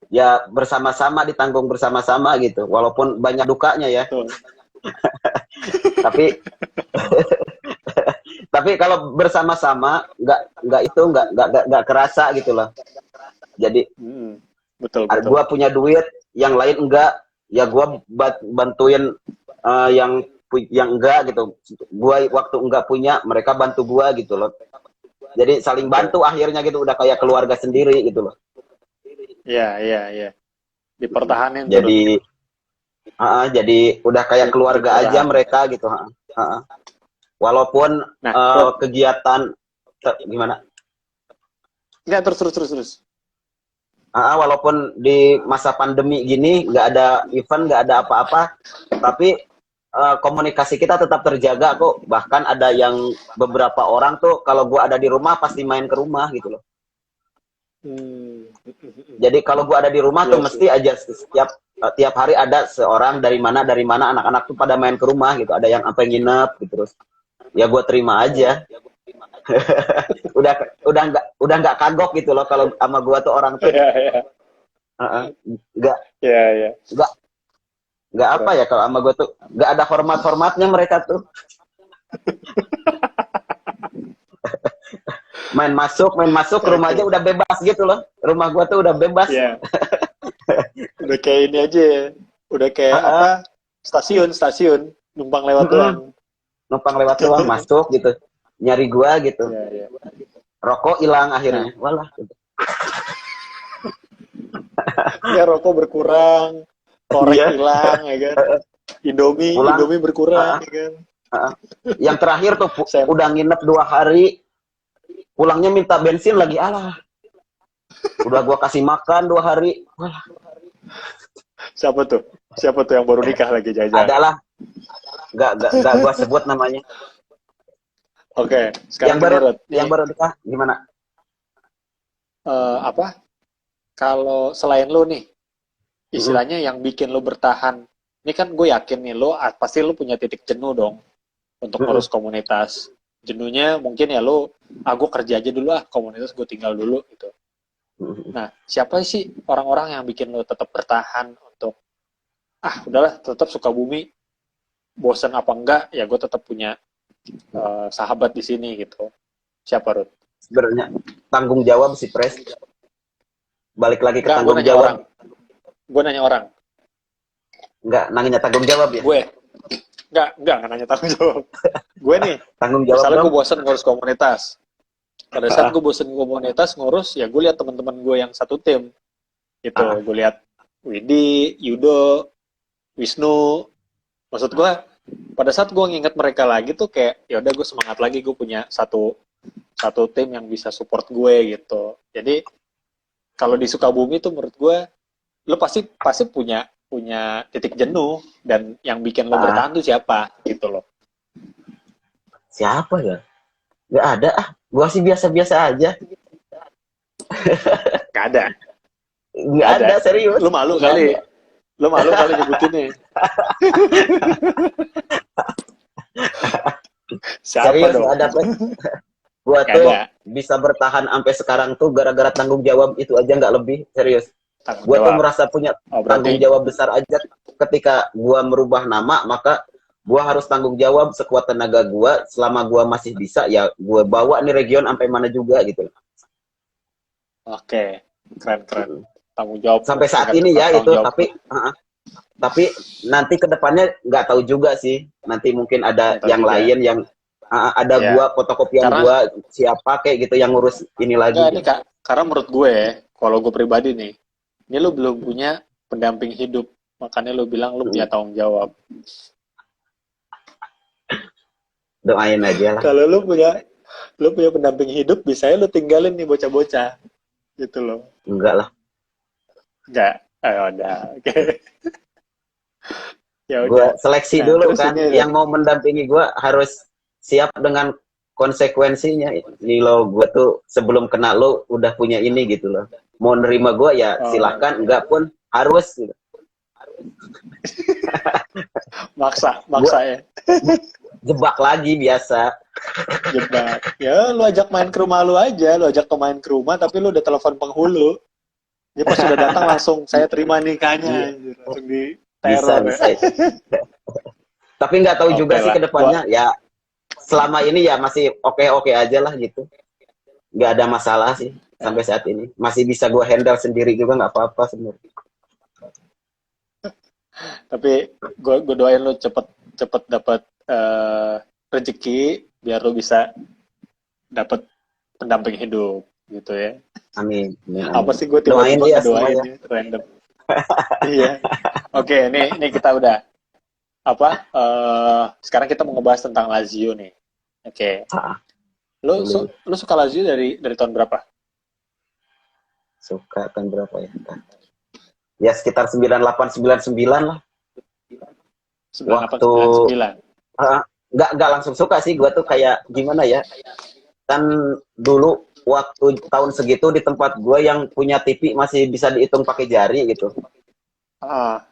ya bersama-sama, ditanggung bersama-sama gitu, walaupun banyak dukanya ya. tapi tapi kalau bersama-sama nggak kerasa gitu loh. Jadi betul. Gua punya duit, yang lain enggak, ya gua bantuin yang enggak gitu. Gua waktu enggak punya, mereka bantu gua gitu loh. Jadi saling bantu akhirnya gitu, udah kayak keluarga sendiri gitu loh. Iya. Dipertahanin. Jadi udah kayak keluarga aja mereka gitu. Walaupun kegiatan gimana? Enggak, terus. Walaupun di masa pandemi gini nggak ada event, nggak ada apa-apa, tapi komunikasi kita tetap terjaga kok. Bahkan ada yang beberapa orang tuh kalau gua ada di rumah pasti main ke rumah gitu loh. Jadi kalau gua ada di rumah tuh mesti aja tiap hari ada seorang dari mana anak-anak tuh pada main ke rumah gitu. Ada yang sampai nginep gitu, terus ya gua terima aja. udah nggak kagok gitu loh kalau sama gua tuh orang tuh. Nggak apa ya, kalau sama gua tuh nggak ada hormatnya mereka tuh. main masuk rumah aja udah bebas gitu loh. Rumah gua tuh udah bebas. Udah kayak ini aja ya. Udah kayak stasiun numpang lewat doang. Masuk gitu, nyari gua gitu. Rokok hilang akhirnya. Walah. Ya rokok berkurang, korek hilang ya kan. Indomie berkurang ya kan. Yang terakhir tuh udah nginep 2 hari, pulangnya minta bensin lagi, alah. Udah gua kasih makan 2 hari. Walah. Siapa tuh yang baru nikah lagi jajan? Adalah. Enggak gua sebut namanya. Oke, sekarang yang baru nikah gimana? Kalau selain lo nih, istilahnya yang bikin lo bertahan, ini kan gue yakin nih lo pasti lo punya titik jenuh dong untuk ngurus komunitas. Jenuhnya mungkin ya lo, gue kerja aja dulu komunitas gue tinggal dulu gitu. Nah, siapa sih orang-orang yang bikin lo tetap bertahan untuk udahlah tetap Sukabumi, bosen apa enggak ya gue tetap punya sahabat di sini gitu. Siapa, Ruth? Sebenarnya tanggung jawab sih, Pres. Balik lagi ke tanggung jawab. Gue nanya orang. Enggak, nanya tanggung jawab ya? Gue. Enggak nanya tanggung jawab. Gue nih. Tanggung jawab. Misalnya gue bosen ngurus komunitas. Pada saat gue bosen komunitas ngurus, ya gue lihat teman-teman gue yang satu tim. Gitu. Gue lihat Widi, Yudo, Wisnu. Maksud gue, pada saat gue nginget mereka lagi tuh kayak ya udah gue semangat lagi, gue punya satu tim yang bisa support gue gitu. Jadi kalau di Sukabumi tuh menurut gue lo pasti punya titik jenuh, dan yang bikin lo bertahan tuh siapa gitu loh. Siapa ya? Gak ada gue sih biasa-biasa aja. Gak ada. Gak ada, serius. Lo malu kali nyebutinnya. Siapa serius dong? ada apa? Gua tuh bisa bertahan sampai sekarang tuh gara-gara tanggung jawab itu aja, nggak lebih, serius. Gua tuh merasa punya tanggung jawab besar aja. Ketika gua merubah nama, maka gua harus tanggung jawab sekuat tenaga gua. Selama gua masih bisa, ya gua bawa nih region sampai mana juga gitu. Oke, keren. Tanggung jawab sampai saat ini ya itu, tapi nanti kedepannya nggak tahu juga sih. Nanti mungkin ada yang lain yang ada gua fotokopian gua siapa kayak gitu yang ngurus ini lagi. Ini Kak, karena menurut gue, kalau gue pribadi nih, ini lo belum punya pendamping hidup, makanya lo bilang lo punya tanggung jawab. Doain aja lah. Kalau lo punya pendamping hidup, bisa lo tinggalin nih bocah-bocah gitu loh. Enggak lah. Enggak, udah, oke. Ya Gue udah. seleksi Nah, dulu terus kan, ini yang mau mendampingi gue harus siap dengan konsekuensinya. Nih lo, gue tuh sebelum kena lo udah punya ini gitu loh. Mau nerima gue ya silahkan, enggak pun harus. Gitu. maksa Gue ya. jebak lagi biasa. Jebak. Ya, lu ajak main ke rumah lu aja, lu ajak ke main ke rumah, tapi lu udah telepon penghulu. Dia pas sudah datang langsung, saya terima nikahnya, Iya, anjir. Langsung di bisa teror ya. bisa itu. Tapi nggak tahu Oke juga sih lah, ke depannya. Ya selama ini ya masih oke-oke aja lah gitu. Nggak ada masalah sih sampai saat ini. Masih bisa gue handle sendiri juga nggak apa-apa sebenarnya. tapi gue doain lu cepet cepet dapat rezeki biar lu bisa dapat pendamping hidup gitu ya. Amin. Amin, Apa amin. sih gue Doain tiba-tiba dia ngedoain semuanya. ya, random. Iya. Oke, nih kita udah apa? Sekarang kita mau ngebahas tentang Lazio nih. Oke. Ah, Lu boleh. lu suka Lazio dari tahun berapa? Suka kan berapa ya? Ya sekitar 9899 lah. 98 Waktu 99. nggak langsung suka sih, gue tuh kayak gimana ya, kan dulu waktu tahun segitu di tempat gue yang punya TV masih bisa dihitung pakai jari gitu, Ah,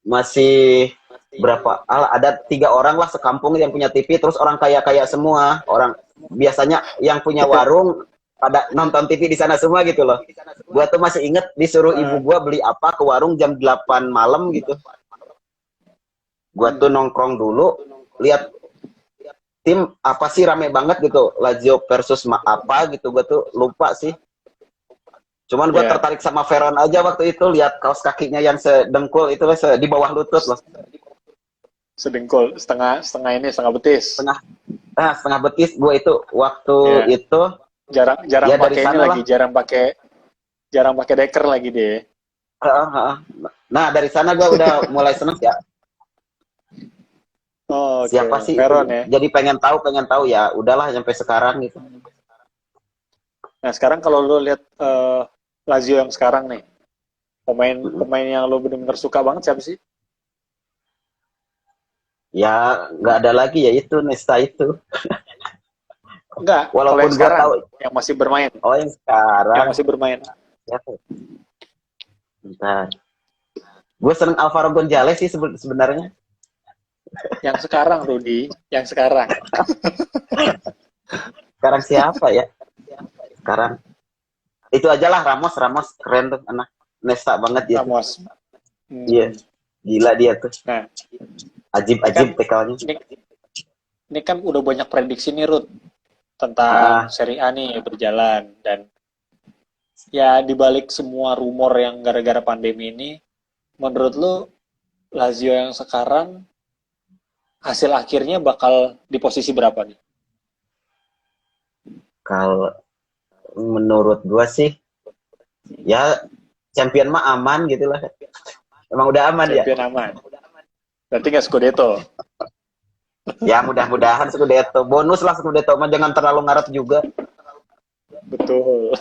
masih berapa, ada 3 orang lah sekampung yang punya TV, terus orang kaya-kaya semua, orang biasanya yang punya warung pada nonton TV di sana semua gitu loh. Gue tuh masih inget disuruh ibu ah, gue beli apa ke warung jam 8 malam gitu. Gue tuh nongkrong dulu, lihat tim apa sih rame banget gitu, Lazio versus apa gitu, gue tuh lupa sih. Cuman gue ya, tertarik sama Veron aja waktu itu, lihat kaos kakinya yang sedengkul itu, di bawah lutut loh, sedengkul, setengah betis. setengah betis. Gue itu waktu Ya, itu jarang ya dari pakai ini sana lah. lagi, jarang pakai deker lagi deh. Nah dari sana gue udah mulai seneng ya, Oh, oke. siapa sih itu, Veron ya. jadi pengen tahu ya, udahlah sampai sekarang gitu. Nah, sekarang kalau lu lihat Lazio yang sekarang nih, pemain yang lu benar-benar suka banget siapa sih? Ya nggak ada lagi ya, itu Nesta itu, Enggak, kalau walaupun yang gue sekarang tahu. yang masih bermain, Oh yang yang sekarang masih bermain. siapa ya? Bentar. Gue seneng Alvaro Gonzalez sih sebenarnya. Yang sekarang, Rudy, yang sekarang. Sekarang siapa ya? Sekarang itu aja lah, Ramos keren tuh anak, Nesta banget dia tuh. Ramos. Iya, gila dia tuh. Nah, Ajib tekalnya. ini kan udah banyak prediksi nih, Rud, tentang Serie A nih berjalan, dan ya dibalik semua rumor yang gara-gara pandemi ini, menurut lu Lazio yang sekarang hasil akhirnya bakal di posisi berapa nih? Kalau menurut gua sih ya champion mah aman gitu lah. Emang udah aman ya. Champion aman. Berarti nggak Scudetto. Ya mudah-mudahan Scudetto. Bonus lah Scudetto mah, jangan terlalu ngarep juga. Betul.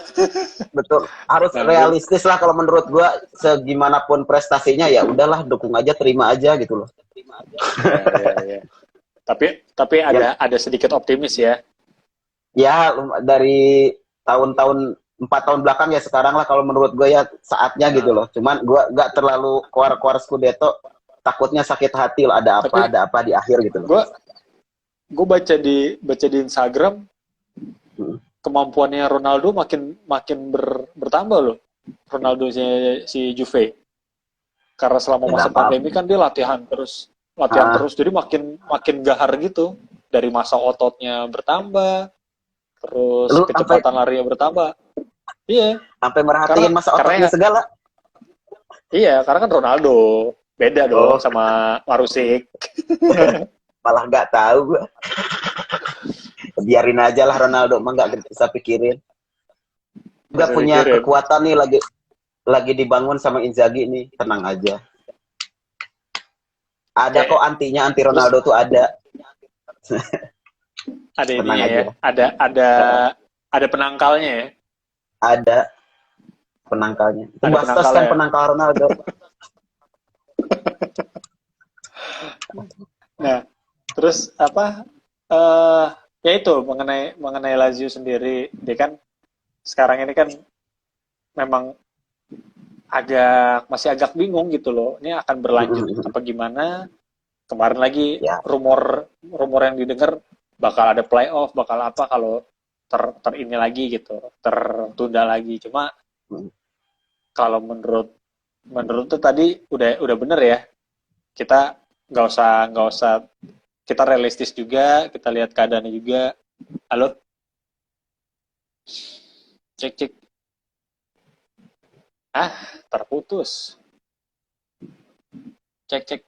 Betul. Harus Nah, realistis lah kalau menurut gua, segimanapun prestasinya ya udahlah, dukung aja, terima aja gitu loh. ya. Tapi ada sedikit optimis ya. Ya dari tahun-tahun 4 tahun belakang ya, sekarang lah kalau menurut gue ya saatnya gitu loh. Cuman gue nggak terlalu keluar Scudetto, takutnya sakit hati lah, ada apa di akhir gitu loh. Gue baca di Instagram, kemampuannya Ronaldo makin bertambah loh. Ronaldo si Juve. Karena selama masa pandemi kan dia latihan terus, jadi makin gahar gitu. Dari masa ototnya bertambah, terus kecepatan larinya bertambah. Iya. Sampai merhatiin masa ototnya segala. Iya, karena kan Ronaldo beda dong sama Marusik. Malah nggak tahu gue. Biarin aja lah, Ronaldo mah nggak bisa pikirin. Juga punya kekuatan nih, lagi dibangun sama Inzaghi nih, tenang aja. Ada kok anti Ronaldo tuh ada. Ada ini ya. Ada penangkalnya ya. Ada penangkalnya. Bastos kan penangkal Ronaldo. Nah, terus apa? Ya itu mengenai Lazio sendiri, dia kan sekarang ini kan memang masih agak bingung gitu loh. Ini akan berlanjut apa gimana? Kemarin lagi Ya. rumor yang didengar bakal ada playoff, bakal apa kalau ini lagi gitu, tertunda lagi. Cuma kalau menurut tuh tadi udah bener ya. Kita nggak usah kita realistis juga, kita lihat keadaannya juga. Halo, cek. Terputus. Cek.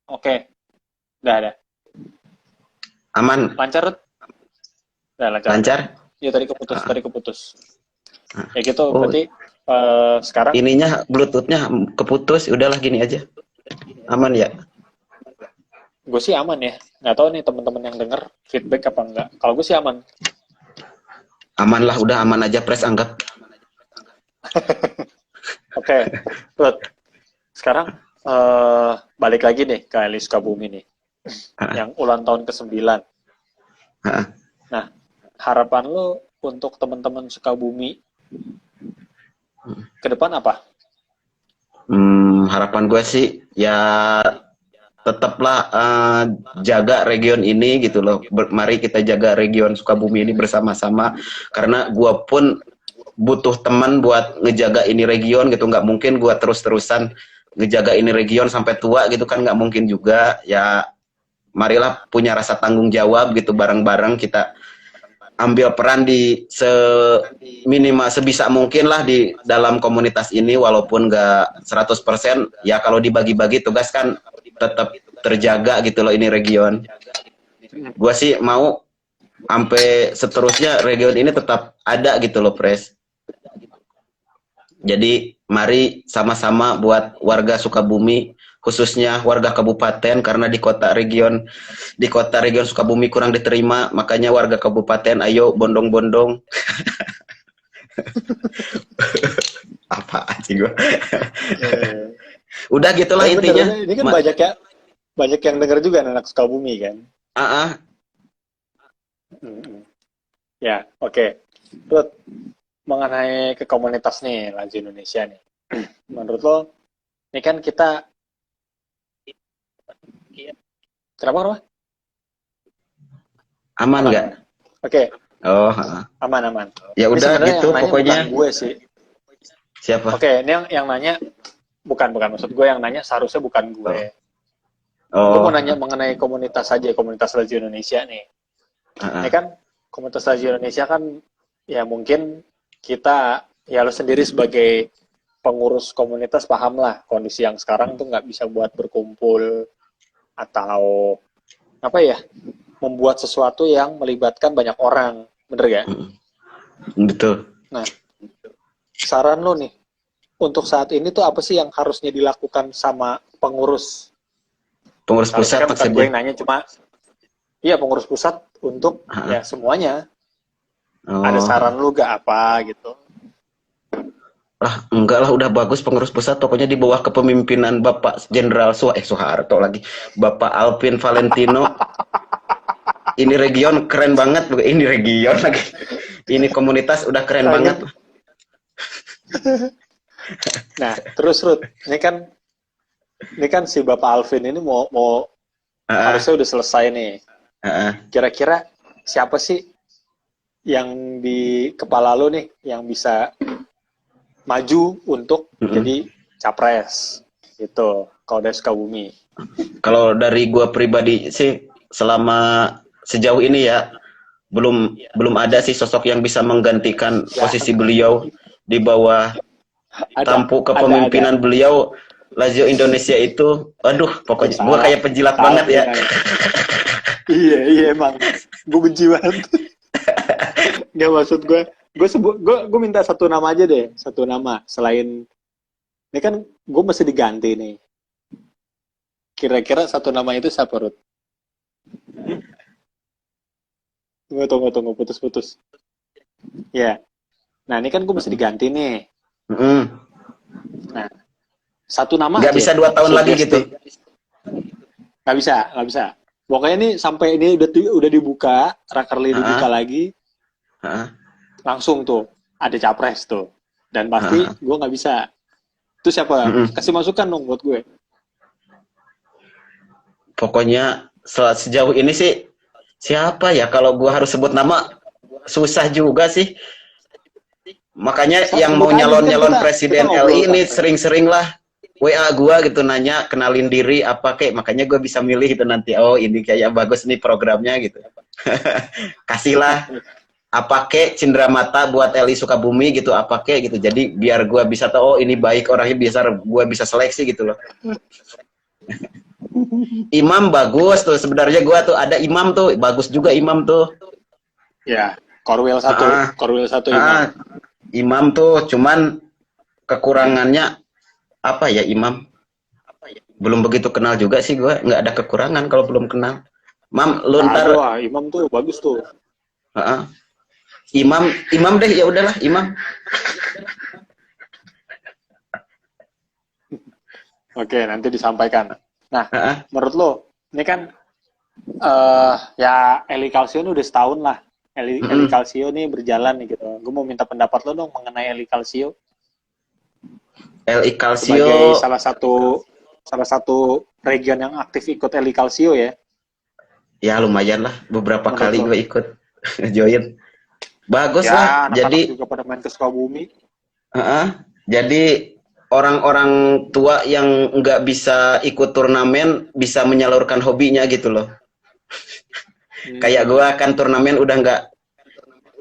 Oke, udah. Aman. Lancar, Rut? Udah Lancar. Iya tadi keputus. Ya gitu, berarti sekarang ininya Bluetooth-nya keputus, udahlah gini aja. Aman ya? Gue sih aman ya. Nggak tahu nih teman-teman yang denger feedback apa enggak. Kalau gue sih aman. Aman lah, udah aman aja, Pres, anggap. Oke, Rut. Sekarang balik lagi nih ke Elis Sukabumi nih. Yang ulang tahun ke-9. Nah, harapan lo untuk teman-teman Sukabumi ke depan apa? Harapan gue sih ya tetaplah jaga region ini gitu loh. Mari kita jaga region Sukabumi ini bersama-sama, karena gue pun butuh teman buat ngejaga ini region gitu. Nggak mungkin gue terus-terusan ngejaga ini region sampai tua gitu kan, nggak mungkin juga ya. Marilah punya rasa tanggung jawab gitu, bareng-bareng kita ambil peran di minimal sebisa mungkin lah di dalam komunitas ini, walaupun nggak 100% ya. Kalau dibagi-bagi tugas kan tetap terjaga gitu loh ini region. Gua sih mau sampai seterusnya region ini tetap ada gitu loh, Pres. Jadi mari sama-sama buat warga Sukabumi, khususnya warga kabupaten, karena di kota region Sukabumi kurang diterima, makanya warga kabupaten ayo bondong-bondong. Apaan sih gua? Udah gitulah intinya. Bener, ini kan banyak yang denger juga anak Sukabumi kan. Ya, oke. Terus mengenai ke komunitas nih Lazio Indonesia nih. Menurut lo, ini kan kita kenapa? Aman nggak? Oke. Oh, aman. Ya udah gitu pokoknya. Bukan gue sih. Siapa? Oke, ini yang nanya bukan maksud gue, yang nanya seharusnya bukan gue. Gue mau nanya mengenai komunitas saja, komunitas Lazio Indonesia nih. Ini kan komunitas Lazio Indonesia kan ya mungkin kita, ya lo sendiri sebagai pengurus komunitas paham lah kondisi yang sekarang tuh nggak bisa buat berkumpul atau apa ya, membuat sesuatu yang melibatkan banyak orang, bener gak? Betul. Nah, saran lo nih untuk saat ini tuh apa sih yang harusnya dilakukan sama pengurus pusat? Kan bukan gue yang nanya, cuma iya pengurus pusat untuk ya semuanya. Ada saran lu gak apa gitu? Enggak lah, udah bagus pengurus pusat, pokoknya di bawah kepemimpinan Bapak Jenderal Soeharto lagi, Bapak Alvin Valentino. Ini region keren banget, ini region lagi. Ini komunitas udah keren banget. Nah, terus Ruth, ini kan si Bapak Alvin ini mau harusnya udah selesai nih. Kira-kira siapa sih yang di kepala lo nih yang bisa maju untuk jadi capres gitu kalau dari Sukabumi? Kalau dari gua pribadi sih, selama sejauh ini ya belum ada sih sosok yang bisa menggantikan posisi beliau di bawah tampuk kepemimpinan beliau. Lazio Indonesia itu, aduh, pokoknya gua kayak penjilat banget ya. Iya emang, gue benci banget. Nggak, maksud gue minta satu nama aja deh, satu nama selain ini kan gue mesti diganti nih. Kira-kira satu nama itu siapa, Ruth? Tunggu, putus. Ya, nah ini kan gue mesti diganti nih. Nah, satu nama nggak bisa 2 tahun lagi gitu. nggak bisa. Pokoknya nih sampai ini udah dibuka, Rakerli dibuka lagi, langsung tuh ada capres tuh, dan pasti gue nggak bisa. Itu siapa? Kasih masukan dong buat gue. Pokoknya sejauh ini sih siapa ya, kalau gue harus sebut nama susah juga sih. Makanya yang mau nyalon-nyalon presiden LI ini sering-sering lah WA gua gitu nanya, kenalin diri apa kek, makanya gue bisa milih itu nanti. Oh ini kayak bagus nih programnya gitu. Kasihlah apa kek cindera mata buat LI Sukabumi gitu, apa kek gitu. Jadi biar gue bisa tahu, oh ini baik orangnya, biasa gue bisa seleksi gitu loh. Imam bagus tuh, sebenarnya gue tuh ada imam tuh, bagus juga imam tuh. Ya, Korwil satu imam. Imam tuh, cuman kekurangannya apa ya imam? Belum begitu kenal juga sih gue, nggak ada kekurangan kalau belum kenal. Mam, lu ntar. Wah, imam tuh bagus tuh. Imam deh, ya udahlah imam. Oke, nanti disampaikan. Nah, menurut lo, ini kan ya Eli Calcio ini udah setahun lah. Eli Calcio nih berjalan nih gitu. Gue mau minta pendapat lo dong mengenai Eli Calcio. Eli Calcio sebagai salah satu region yang aktif ikut Eli Calcio ya. Ya lumayan lah, beberapa kali gue ikut join. Bagus ya, lah. Jadi juga pada main ke Sukabumi. Jadi orang-orang tua yang nggak bisa ikut turnamen bisa menyalurkan hobinya gitu loh. Kayak gue kan turnamen udah nggak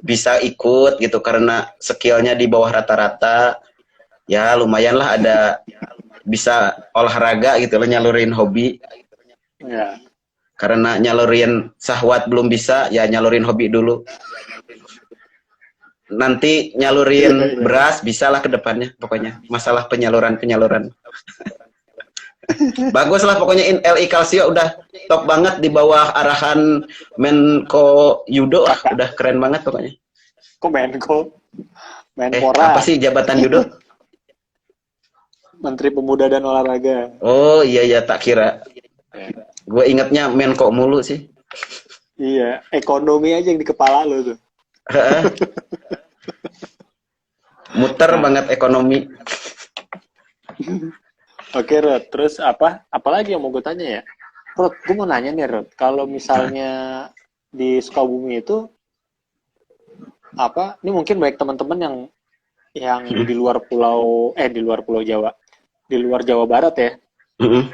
bisa ikut gitu karena skillnya di bawah rata-rata. Ya lumayan lah ada bisa olahraga gitu loh, nyalurin hobi. Ya. Karena nyalurin syahwat belum bisa, ya nyalurin hobi dulu. Nanti nyalurin beras bisalah ke depannya pokoknya. Masalah penyaluran. Bagus lah pokoknya LI Calcio udah top banget di bawah arahan Menko Yudo, udah keren banget pokoknya. Kok Menko? Menpora. Apa sih jabatan Yudo? Menteri Pemuda dan Olahraga. Oh iya tak kira. Gue ingatnya Menko mulu sih. Iya, ekonomi aja yang di kepala lo tuh. Muter banget ekonomi. Oke, Rod. Terus apalagi yang mau gue tanya ya? Rod, gue mau nanya nih, Rod. Kalau misalnya di Sukabumi itu ini mungkin banyak teman-teman yang di luar pulau Jawa, di luar Jawa Barat ya.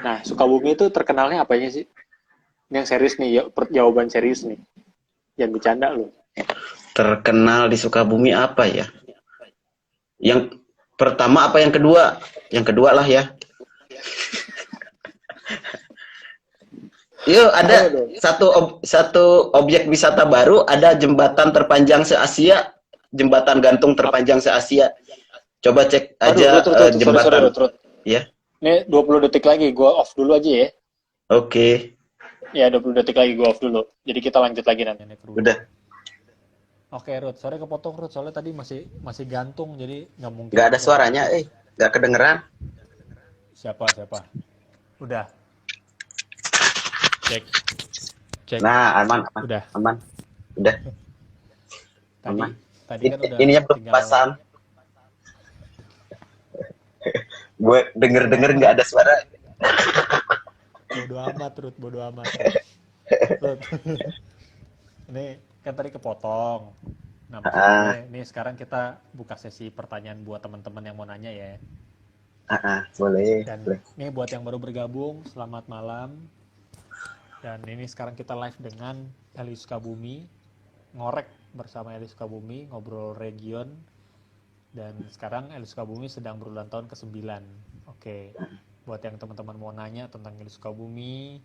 Nah, Sukabumi itu terkenalnya apanya sih? Ini yang serius nih, jawaban serius nih. Jangan bercanda lo. Terkenal di Sukabumi apa ya? Yang pertama apa yang kedua? Yang kedua lah ya. Yuk, ada satu objek wisata baru, ada jembatan terpanjang se-Asia, jembatan gantung terpanjang se-Asia. Coba cek aja jembatan. Sorry. Ya. Ini 20 detik lagi, gue off dulu aja ya. Oke. Ya, 20 detik lagi gue off dulu. Jadi kita lanjut lagi nanti. Udah. Oke, Ruth. Sorry kepotong, Ruth. Soalnya tadi masih gantung, jadi nggak mungkin. Nggak ada suaranya, nggak kedengeran. Siapa? Udah. Cek. Nah, aman. Udah. Aman. Udah. Tadi kan udah. Ininya belum pasang. Gue denger nggak ada suara. Bodo amat, Ruth. Bodo amat. Ruth. Ini kan tadi kepotong. Nah, ini sekarang kita buka sesi pertanyaan buat teman-teman yang mau nanya ya. Boleh. Dan ini buat yang baru bergabung, selamat malam. Dan ini sekarang kita live dengan Eli Sukabumi, ngorek bersama Eli Sukabumi, ngobrol region. Dan sekarang Eli Sukabumi sedang berulang tahun ke-9. Oke, buat yang teman-teman mau nanya tentang Eli Sukabumi,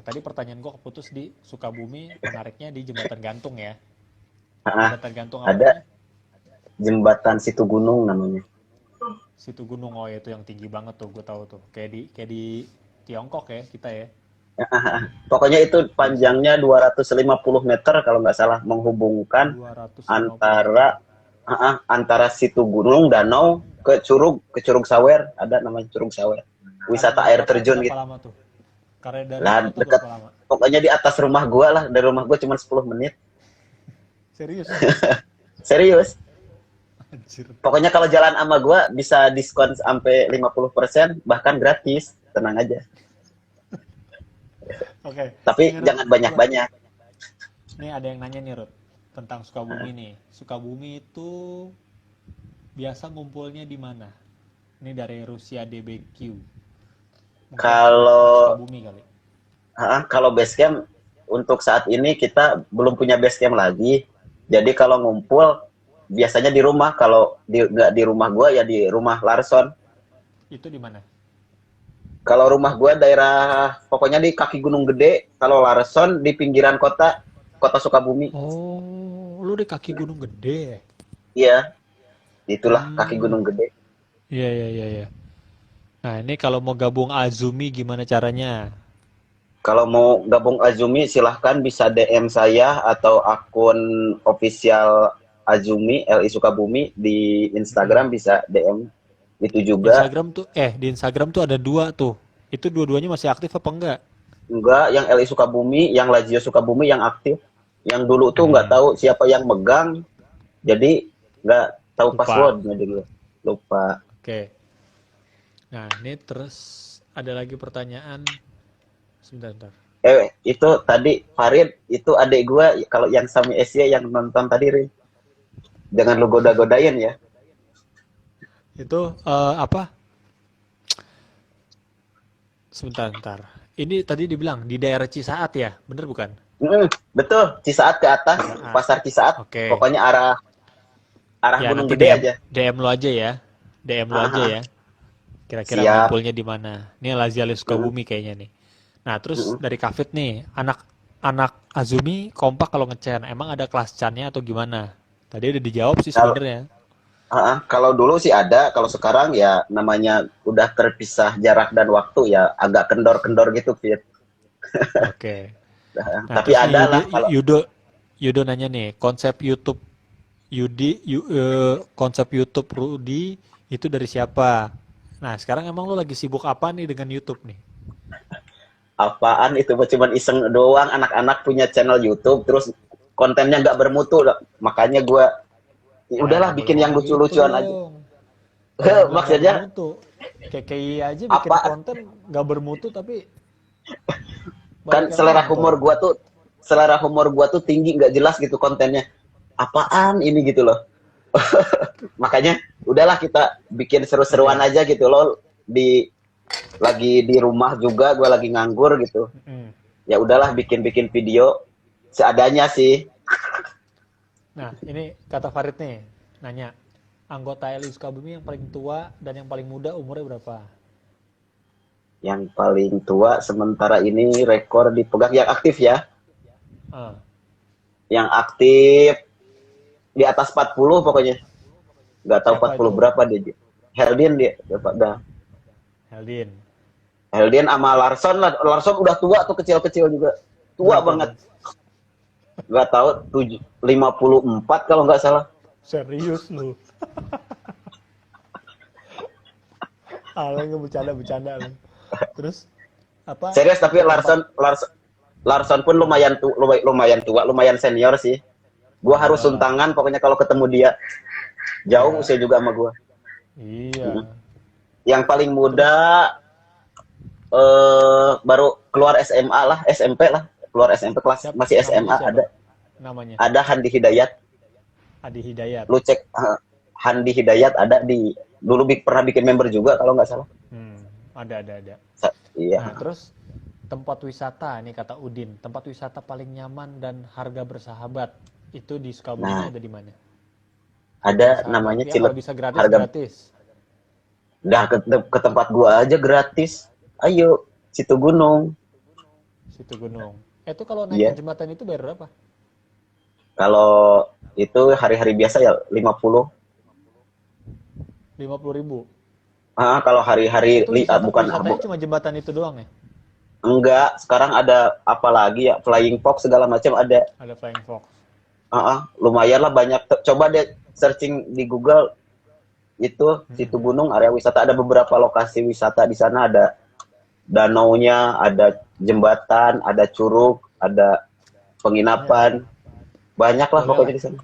tadi pertanyaan gue keputus di Sukabumi, menariknya di jembatan gantung ya. Jembatan gantung apa? Ada jembatan Situ Gunung namanya. Situ Gunung, oh itu yang tinggi banget tuh, gue tahu tuh. Kayak di Tiongkok ya kita ya. Pokoknya itu panjangnya 250 meter kalau nggak salah, menghubungkan antara Situ Gunung, danau ke Curug Sawer, ada namanya Curug Sawer. Wisata air terjun gitu. Berapa lama tuh? Karena dari Lah kota dekat, berapa lama? pokoknya di atas rumah gua lah, dari rumah gua cuma 10 menit. Serius? Serius. Anjir. Pokoknya kalau jalan sama gua bisa diskon sampai 50%, bahkan gratis. Tenang aja. Oke. Tapi Ini, Rut, jangan banyak-banyak. Nih ada yang nanya nih, Rut, tentang Sukabumi nih. Sukabumi itu biasa ngumpulnya di mana? Ini dari Rusia DBQ. Mungkin Kalau Sukabumi kali. kalau base camp untuk saat ini kita belum punya base camp lagi. Jadi kalau ngumpul biasanya di rumah. Kalau nggak di rumah gua ya di rumah Larson. Itu di mana? Kalau rumah gua daerah pokoknya di kaki Gunung Gede. Kalau Larson di pinggiran kota Sukabumi. Oh, lu di kaki Gunung Gede. Iya, itulah kaki Gunung Gede. Iya, iya, iya, iya. Nah, ini kalau mau gabung Azumi gimana caranya? Kalau mau gabung Azumi silahkan bisa DM saya atau akun official Azumi LI Sukabumi di Instagram bisa DM itu juga. Di Instagram tuh ada dua tuh. Itu dua-duanya masih aktif apa enggak? Enggak, yang LI Sukabumi, yang Lazio Sukabumi yang aktif. Yang dulu tuh nggak tahu siapa yang megang, jadi nggak tahu Lupa. passwordnya dulu. Lupa. Oke. Nah, ini terus ada lagi pertanyaan. Sebentar. Itu tadi Farid, itu adik gua kalau yang Sami Asia yang nonton tadi, Rin. Jangan lu goda-godain ya. Itu apa? Sebentar. Ini tadi dibilang di daerah Cisaat ya, bener bukan? Betul, Cisaat ke atas, pasar Cisaat. Oke. Pokoknya arah Ya, Gunung nanti Gede aja. DM lu aja ya. DM lu aja ya. Kira-kira Siap. ngumpulnya di mana? Ini Lazialis Sukabumi kayaknya nih. Nah, terus dari Kafit nih, anak Azumi kompak kalau ngechan. Emang ada kelas channya atau gimana? Tadi udah dijawab sih sebenarnya. Kalau dulu sih ada, kalau sekarang ya namanya udah terpisah jarak dan waktu ya agak kendor-kendor gitu, Fit. Oke. Nah, tapi terus ada nih, lah kalau Yudo nanya nih, konsep YouTube Rudi itu dari siapa? Nah, sekarang emang lo lagi sibuk apa nih dengan YouTube nih? apaan itu cuman iseng doang, anak-anak punya channel YouTube terus kontennya nggak bermutu, makanya gue udahlah bikin yang lucu-lucuan aja. Maksudnya KKI aja bikin konten nggak bermutu tapi kan selera humor gua tuh tinggi, nggak jelas gitu kontennya. Apaan ini gitu loh. Makanya udahlah kita bikin seru-seruan aja gitu loh. Lagi di rumah juga, gua lagi nganggur gitu. Ya udahlah bikin video seadanya sih. Nah, ini kata Farid nih, nanya, anggota LI Sukabumi yang paling tua dan yang paling muda umurnya berapa? Yang paling tua sementara ini rekor dipegang yang aktif ya. Yang aktif di atas 40 pokoknya. Nggak tahu siapa 40 itu? Berapa dia. Heldin dia. Heldin sama Larson lah. Larson udah tua tuh, kecil-kecil juga. Tua banget. Nggak tahu 54 kalau nggak salah. Serius lu. Nggak bercanda lu. Terus apa? Serius, tapi Larson pun lumayan tua, lumayan senior sih. Gua harus suntangan pokoknya kalau ketemu dia. Jauh usia juga sama gua. Iya. Yang paling muda baru keluar SMA lah, SMP lah. Keluar SMP kelas masih SMA siapa? Ada. Namanya? Ada Handi Hidayat. Lu cek Handi Hidayat ada dulu pernah bikin member juga kalau nggak salah. Ada. Iya. Nah, terus tempat wisata nih kata Udin, tempat wisata paling nyaman dan harga bersahabat itu di Sukabumi ada di mana? Ada namanya Cilet. Kalau bisa gratis. Udah ke tempat gua aja gratis. Ayo, Situ Gunung. Itu kalau naik jembatan itu bayar berapa? Kalau itu hari-hari biasa ya 50. 50.000. Kalau hari-hari bukan cuma jembatan itu doang ya? Enggak, sekarang ada apa lagi ya? Flying Fox segala macam ada. Ada Flying Fox. Lumayan lah banyak. Coba deh searching di Google itu Situ Gunung area wisata, ada beberapa lokasi wisata di sana, ada danaunya, ada jembatan, ada curug, ada penginapan, banyak lah Boleh pokoknya lah. di sana.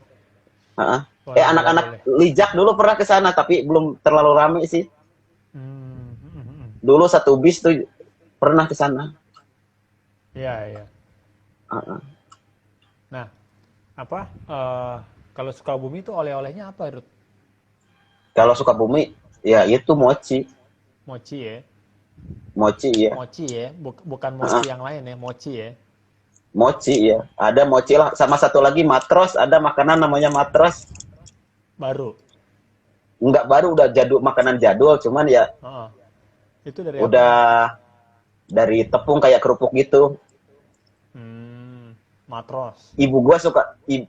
Heeh. Boleh, Anak-anak boleh. Lijak dulu pernah ke sana tapi belum terlalu rame sih. Hmm, hmm, hmm, hmm. Dulu satu bis tuh pernah ke sana. Iya, iya. Heeh. Nah, apa? Kalau Sukabumi itu oleh-olehnya apa, Rut? Kalau Sukabumi, ya itu mochi, Mochi ya? mochi ya. Mochi ya? Bukan mochi Heeh. yang lain ya, mochi ya? Mochi ya. Ada mochi lah. Sama satu lagi matros. Ada makanan namanya matros. Baru. Nggak baru, udah jadul, makanan jadul. Cuman ya Heeh. Itu dari apa udah tuh? dari tepung kayak kerupuk gitu. Matros.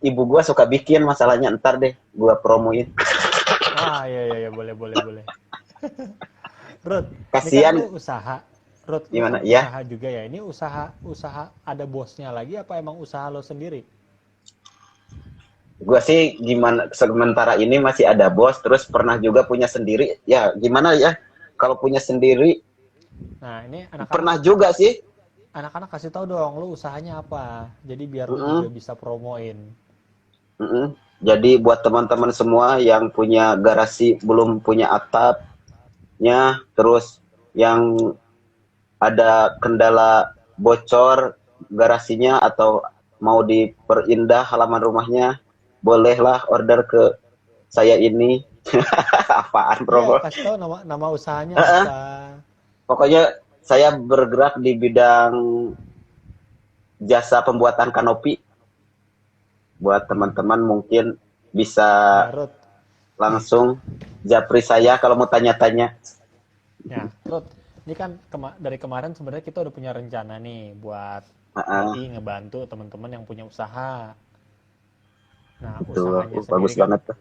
Ibu gua suka bikin, masalahnya ntar deh gua promoin. Ah, iya, iya, iya, boleh, boleh, boleh. Rut, ini kan Kasihan lu usaha. Rut, lu kan gimana ya? usaha juga ya. Ini usaha ada bosnya lagi apa emang usaha lo sendiri? Gua sih gimana, sementara ini masih ada bos, terus pernah juga punya sendiri. Ya gimana ya? Kalau punya sendiri Nah, ini anak-anak pernah juga sih. anak-anak kasih tahu dong lu usahanya apa. Jadi biar lu juga Mm-mm, bisa promoin. mm-mm. Jadi buat teman-teman semua yang punya garasi belum punya atapnya, terus yang ada kendala bocor garasinya atau mau diperindah halaman rumahnya, bolehlah order ke saya ini. Apaan Iya, bro? kasih tahu nama nama usahanya Heeh. apa. Pokoknya saya bergerak di bidang jasa pembuatan kanopi. Buat teman-teman mungkin bisa Nah, Rut. langsung japri saya kalau mau tanya-tanya. Ya, Rut. Ini kan dari kemarin sebenarnya kita udah punya rencana nih buat Heeh, LI ngebantu teman-teman yang punya usaha. Nah, tuh, usahanya bagus sendiri kan banget tuh.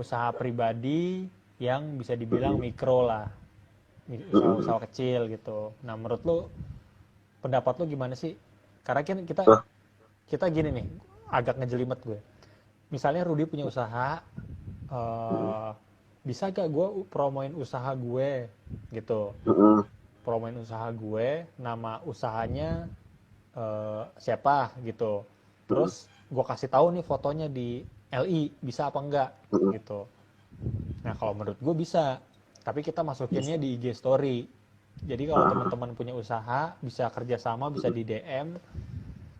usaha pribadi yang bisa dibilang Mm-mm, mikro lah. mm-mm. Usaha-usaha kecil gitu. Nah, menurut lu pendapat lu gimana sih? Karena kan kita Tuh, kita gini nih, agak ngejelimet gue. Misalnya Rudi punya usaha, mm-mm, eh bisa gak gue promoin usaha gue gitu? mm-mm, Promoin usaha gue, nama usahanya siapa gitu. mm-mm, Terus gue kasih tahu nih fotonya di LI, bisa apa enggak mm-mm. gitu. Nah, kalau menurut gue bisa, tapi kita masukinnya di IG story. Jadi kalau Ah, teman-teman punya usaha, bisa kerjasama, bisa di DM,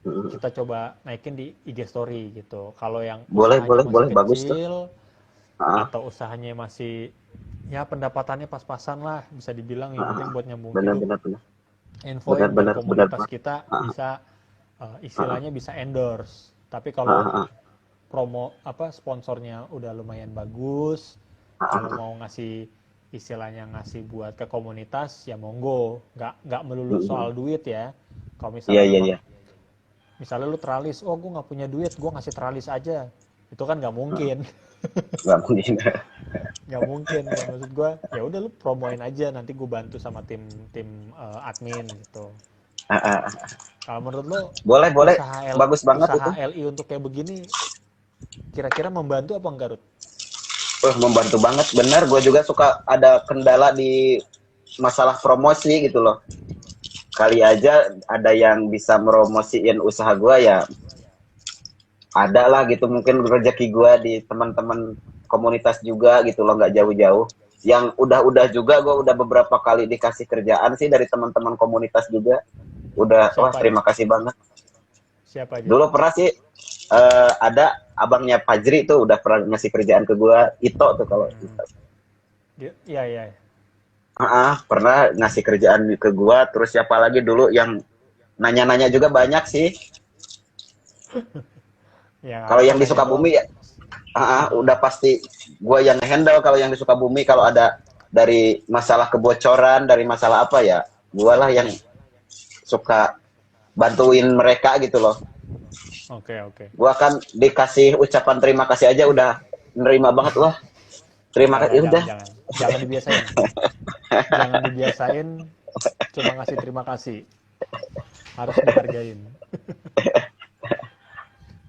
mm-mm. kita coba naikin di IG story gitu. Kalau yang Boleh, usahanya boleh, masih boleh, bagus tuh. kecil Ah, atau usahanya masih ya pendapatannya pas-pasan lah, bisa dibilang yang penting ah, buat nyambung benar, hidup, benar, benar, benar, infoin biar benar, benar, komunitas Pak. kita Ah, bisa ah, istilahnya bisa endorse. Tapi ah, kalau ah, promo apa sponsornya udah lumayan bagus, ah, kalau ah, ah. mau ngasih istilahnya ngasih buat ke komunitas ya monggo, nggak melulu Mm-mm. soal duit ya. Kalau Iya, misalnya iya, memang iya. misalnya lu teralis, oh gue nggak punya duit, gue ngasih teralis aja, itu kan nggak Ah, mungkin. nggak mungkin. Nggak mungkin kan, maksud gue ya udah lu promoin aja, nanti gue bantu sama tim tim admin gitu. Ah, ah, ah. Kalau menurut lo Boleh, boleh. Bagus banget usaha itu. LI untuk kayak begini kira-kira membantu apa enggak, Rut? Membantu banget. Benar, gue juga suka ada kendala di masalah promosi gitu loh. Kali aja ada yang bisa meromosiin usaha gue ya, ada lah gitu, mungkin rezeki gue di teman-teman komunitas juga gitu loh, nggak jauh-jauh. Yang udah juga gue udah beberapa kali dikasih kerjaan sih dari teman-teman komunitas juga. Udah, wah Siapa aja? terima kasih banget. Siapa aja? Dulu pernah sih ada abangnya Fajri tuh udah pernah ngasih kerjaan ke gue. Ito tuh kalau Hmm, iya, iya. pernah ngasih kerjaan ke gue. Terus siapa lagi dulu yang nanya-nanya juga banyak sih. Ya nggak Kalau apa-apa yang di nanya doang. Sukabumi ya, udah pasti gue yang handle. Kalau yang di Sukabumi kalau ada dari masalah kebocoran, dari masalah apa ya, gue lah yang suka bantuin mereka gitu loh. Oke, oke. Gue kan dikasih ucapan terima kasih aja udah nerima banget. Wah terima Enggak, kasih, ya udah. jangan dibiasain. Jangan dibiasain cuma ngasih terima kasih. Harus dihargain.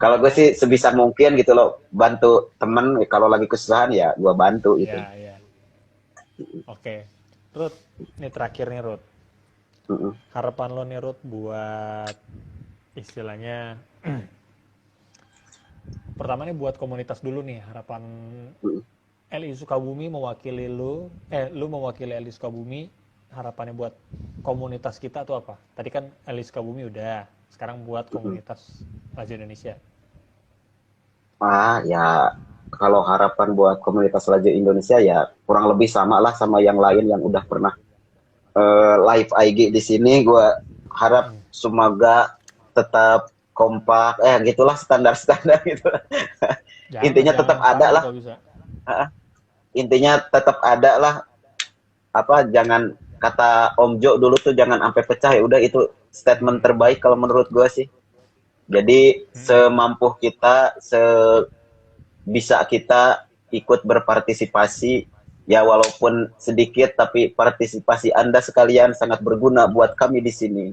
Kalau gue sih sebisa mungkin gitu loh, bantu temen kalau lagi kesusahan ya gue bantu gitu. Iya, iya. Oke. Ruth, ini terakhir nih, Ruth. Mm-mm. Harapan lo nih Ruth buat istilahnya pertama nih buat komunitas dulu nih, harapan Mm-mm. LI Sukabumi mewakili lu mewakili LI Sukabumi, harapannya buat komunitas kita tuh apa? Tadi kan LI Sukabumi udah, sekarang buat Mm-mm. komunitas Laju Indonesia. Ya kalau harapan buat komunitas laju Indonesia ya kurang lebih sama lah sama yang lain yang udah pernah live IG di sini. Gue harap Hmm. semoga tetap kompak, gitulah standar-standar gitu. Intinya tetap Jangan ada standar lah. kalau bisa. Intinya tetap ada lah. Apa jangan kata Om Jo dulu tuh jangan sampai pecah, ya udah itu statement terbaik kalau menurut gue sih. Jadi semampu kita, sebisa kita ikut berpartisipasi, ya walaupun sedikit tapi partisipasi Anda sekalian sangat berguna buat kami di sini.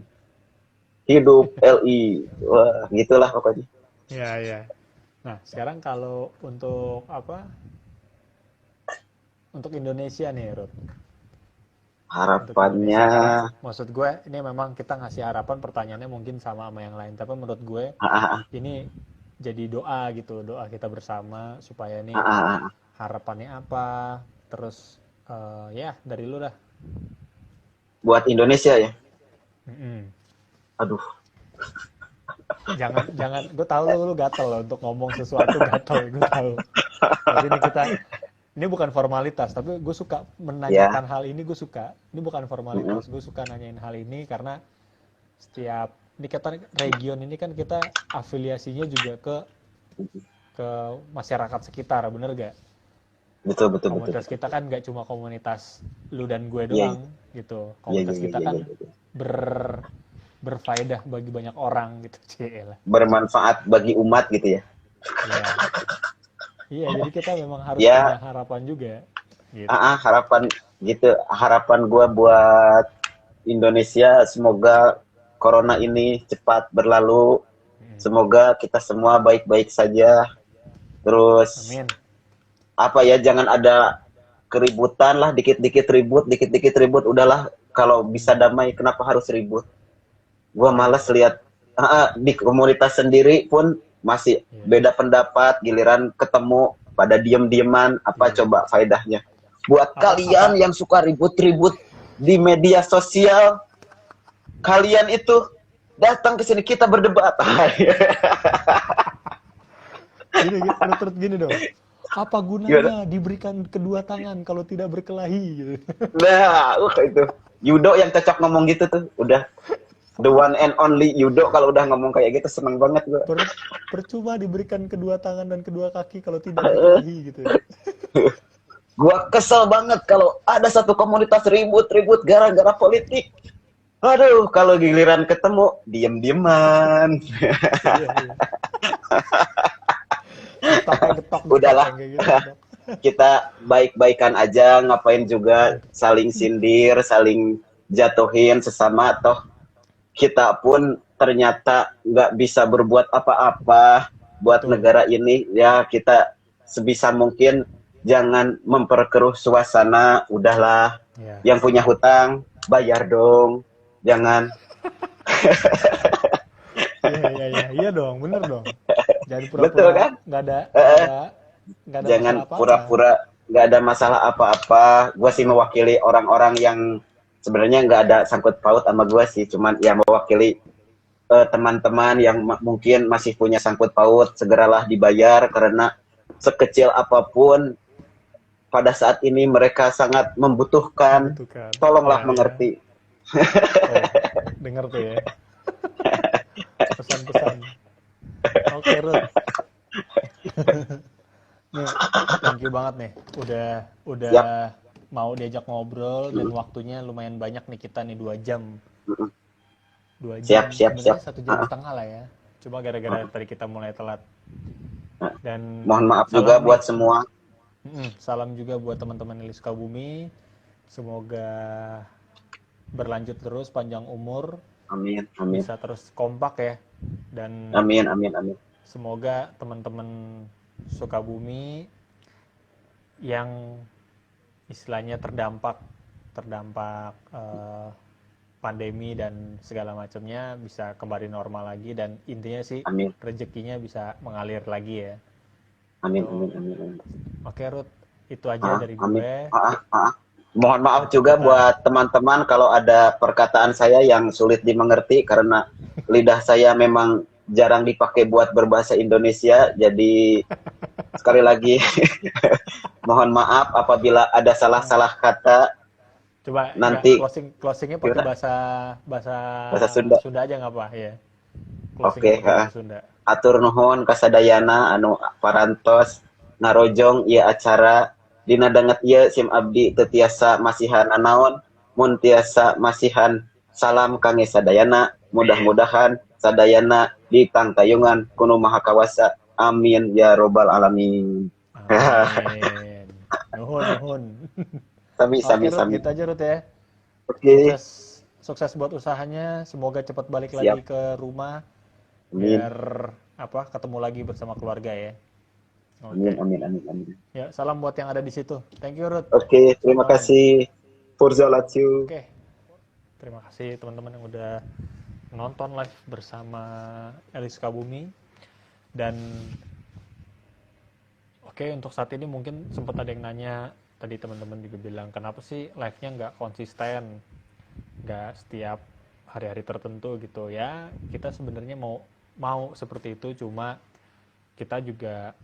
Hidup LI. Wah, gitulah pokoknya. Ya, ya. Nah, sekarang kalau untuk apa? Untuk Indonesia nih, Ruth. Untuk Harapannya, Indonesia. Maksud gue, ini memang kita ngasih harapan, pertanyaannya mungkin sama yang lain. Tapi menurut gue, ah, ah, ah, ini jadi doa gitu. Doa kita bersama, supaya ah, nih ah, ah. harapannya apa. Terus, ya dari lu dah. Buat Indonesia ya. Mm-mm. Aduh, Jangan, gue tahu lu gatel loh untuk ngomong sesuatu, gatel, gue tahu. Tapi ini bukan formalitas, tapi gue suka ya. menanyakan hal ini, gue suka. Ini bukan Mm-mm. formalitas, gue suka nanyain hal ini karena setiap ini kita region ini kan kita afiliasinya juga ke masyarakat sekitar, bener gak? Betul, betul, betul, Komunitas betul. kita kan gak cuma komunitas lu dan gue Iya, doang gitu. iya, iya, Komunitas iya, kita iya, kan iya, iya. ber berfaedah bagi banyak orang gitu, cielah. Bermanfaat bagi umat gitu ya. Iya, iya. Jadi kita memang harus punya Ya, harapan juga, gitu. harapan gitu, harapan gua buat Indonesia semoga corona ini cepat berlalu. Semoga kita semua baik-baik saja. Terus Amin. apa ya, jangan ada keributan lah, dikit-dikit ribut, udahlah. Kalau bisa damai kenapa harus ribut? Gua Iya, males lihat di komunitas sendiri pun masih iya. beda pendapat, giliran ketemu pada diem-dieman, apa Iya. coba faedahnya? Buat Apa? kalian yang suka ribut-ribut di media sosial, kalian itu datang ke sini kita berdebat. Lu terus gini dong. Apa Gimana? gunanya diberikan kedua tangan kalau tidak berkelahi gitu. Nah, itu Yudo yang cocok ngomong gitu tuh, udah the one and only Yudo kalau udah ngomong kayak gitu seneng banget gua. Percuma diberikan kedua tangan dan kedua kaki kalau tidak berkelahi gitu. Gua kesel banget kalau ada satu komunitas ribut-ribut gara-gara politik. Aduh, kalau giliran ketemu diem-dieman. Iya, iya. Getok Udahlah, kayak gitu. Getok. kita baik-baikan aja, ngapain juga saling sindir, saling jatuhin sesama, toh kita pun ternyata nggak bisa berbuat apa-apa buat Betul. negara ini. Ya kita sebisa mungkin jangan memperkeruh suasana, udahlah. Iya. Yang punya hutang bayar dong, jangan. Iya, iya, iya. Iya dong, bener dong. Jangan Betul pura-pura kan? nggak ada nggak Eh, ada nggak ada Jangan masalah apa-apa. pura-pura nggak ada masalah apa-apa. Gue sih mewakili orang-orang yang sebenarnya nggak ada sangkut paut sama gue sih, cuman ya mewakili teman-teman yang mungkin masih punya sangkut paut, segeralah dibayar karena sekecil apapun pada saat ini mereka sangat membutuhkan. Membutuhkan. Tolonglah Ya, ya. mengerti. Oh, denger tuh ya. Pesan-pesan. Oke, Ruth. Nih, thank you banget nih. Udah Siap. mau diajak ngobrol dan waktunya lumayan banyak nih kita nih 2 jam. 2 jam. Siap. Sebenarnya 1,5 jam lah ya. Cuma gara-gara tadi kita mulai telat. Dan Mohon maaf juga salam nih. buat semua. Salam juga buat teman-teman Elis Sukabumi. Semoga berlanjut terus, panjang umur, Amin. bisa terus kompak ya. Dan Amin. semoga teman-teman Sukabumi yang istilahnya terdampak pandemi dan segala macamnya bisa kembali normal lagi, dan intinya sih Amin. rezekinya bisa mengalir lagi ya. Amin, So, amin, amin, amin. oke Ruth, itu aja dari Amin. gue. Mohon maaf Nanti juga kita, buat teman-teman kalau ada perkataan saya yang sulit dimengerti karena lidah saya memang jarang dipakai buat berbahasa Indonesia. Jadi sekali lagi mohon maaf apabila ada salah-salah kata. coba enggak, Nanti closingnya pakai gimana? bahasa bahasa Bahasa Sunda. Sunda aja nggak apa ya? Oke, Closingnya pakai bahasa Sunda. atur nuhun kasadayana anu parantos ngarojong ieu acara dina danget ieu sim abdi teu tiasa masihan anaon mun tiasa masihan salam kangge sadayana, mudah-mudahan sadayana ditangtayungan kuno maha kawasa, amin ya robbal alamin. Amin. Nuhun, nuhun. Sami Oke sami Ruth, sami. gitu aja Ruth ya. Oke, Sukses, sukses buat usahanya. Semoga cepat balik lagi siap. ke rumah Amin. biar apa ketemu lagi bersama keluarga ya. Amin Oke. amin amin amin. Ya, salam buat yang ada di situ. Thank you Ruth. Oke, Selamat terima malam. kasih. Forza Lazio. Oke. Terima kasih teman-teman yang udah nonton live bersama Elis Kabumi. Dan oke, untuk saat ini mungkin sempat ada yang nanya, tadi teman-teman juga bilang, kenapa sih live-nya nggak konsisten, nggak setiap hari-hari tertentu gitu ya. Kita sebenarnya mau seperti itu, cuma kita juga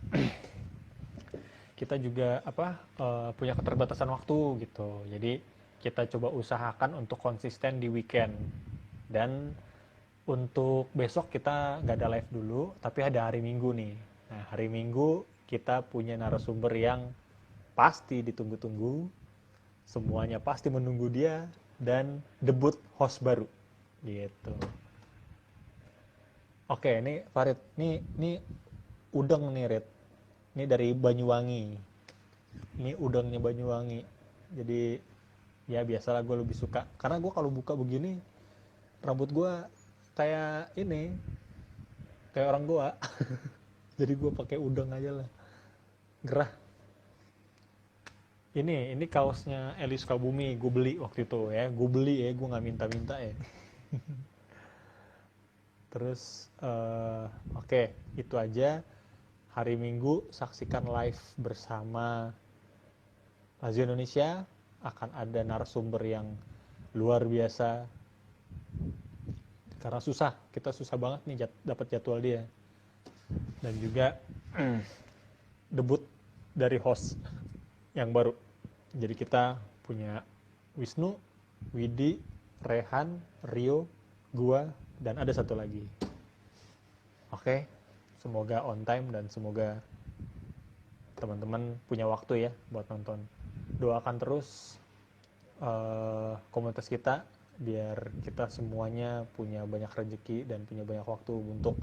punya keterbatasan waktu gitu. Jadi kita coba usahakan untuk konsisten di weekend. Dan untuk besok kita nggak ada live dulu, tapi ada hari Minggu nih. Nah, hari Minggu kita punya narasumber yang pasti ditunggu-tunggu, semuanya pasti menunggu dia, dan debut host baru gitu. Oke, ini Farid, ini udang nih Red, ini dari Banyuwangi, ini udangnya Banyuwangi. Jadi ya biasalah gue lebih suka, karena gue kalau buka begini rambut gue kayak ini, kayak orang Goa. Jadi gue pakai udang aja lah, gerah. Ini kaosnya Elis Kabumi, gue beli waktu itu ya, gue nggak minta-minta ya. Terus oke, itu aja. Hari Minggu saksikan live bersama Lazio Indonesia, akan ada narasumber yang luar biasa. Karena kita susah banget nih dapat jadwal dia. Dan juga debut dari host yang baru. Jadi kita punya Wisnu, Widi, Rehan, Rio, gua, dan ada satu lagi. Oke, semoga on time dan semoga teman-teman punya waktu ya buat nonton. Doakan terus komunitas kita biar kita semuanya punya banyak rezeki dan punya banyak waktu untuk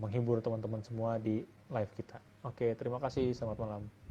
menghibur teman-teman semua di live kita. Oke, terima kasih. Selamat malam.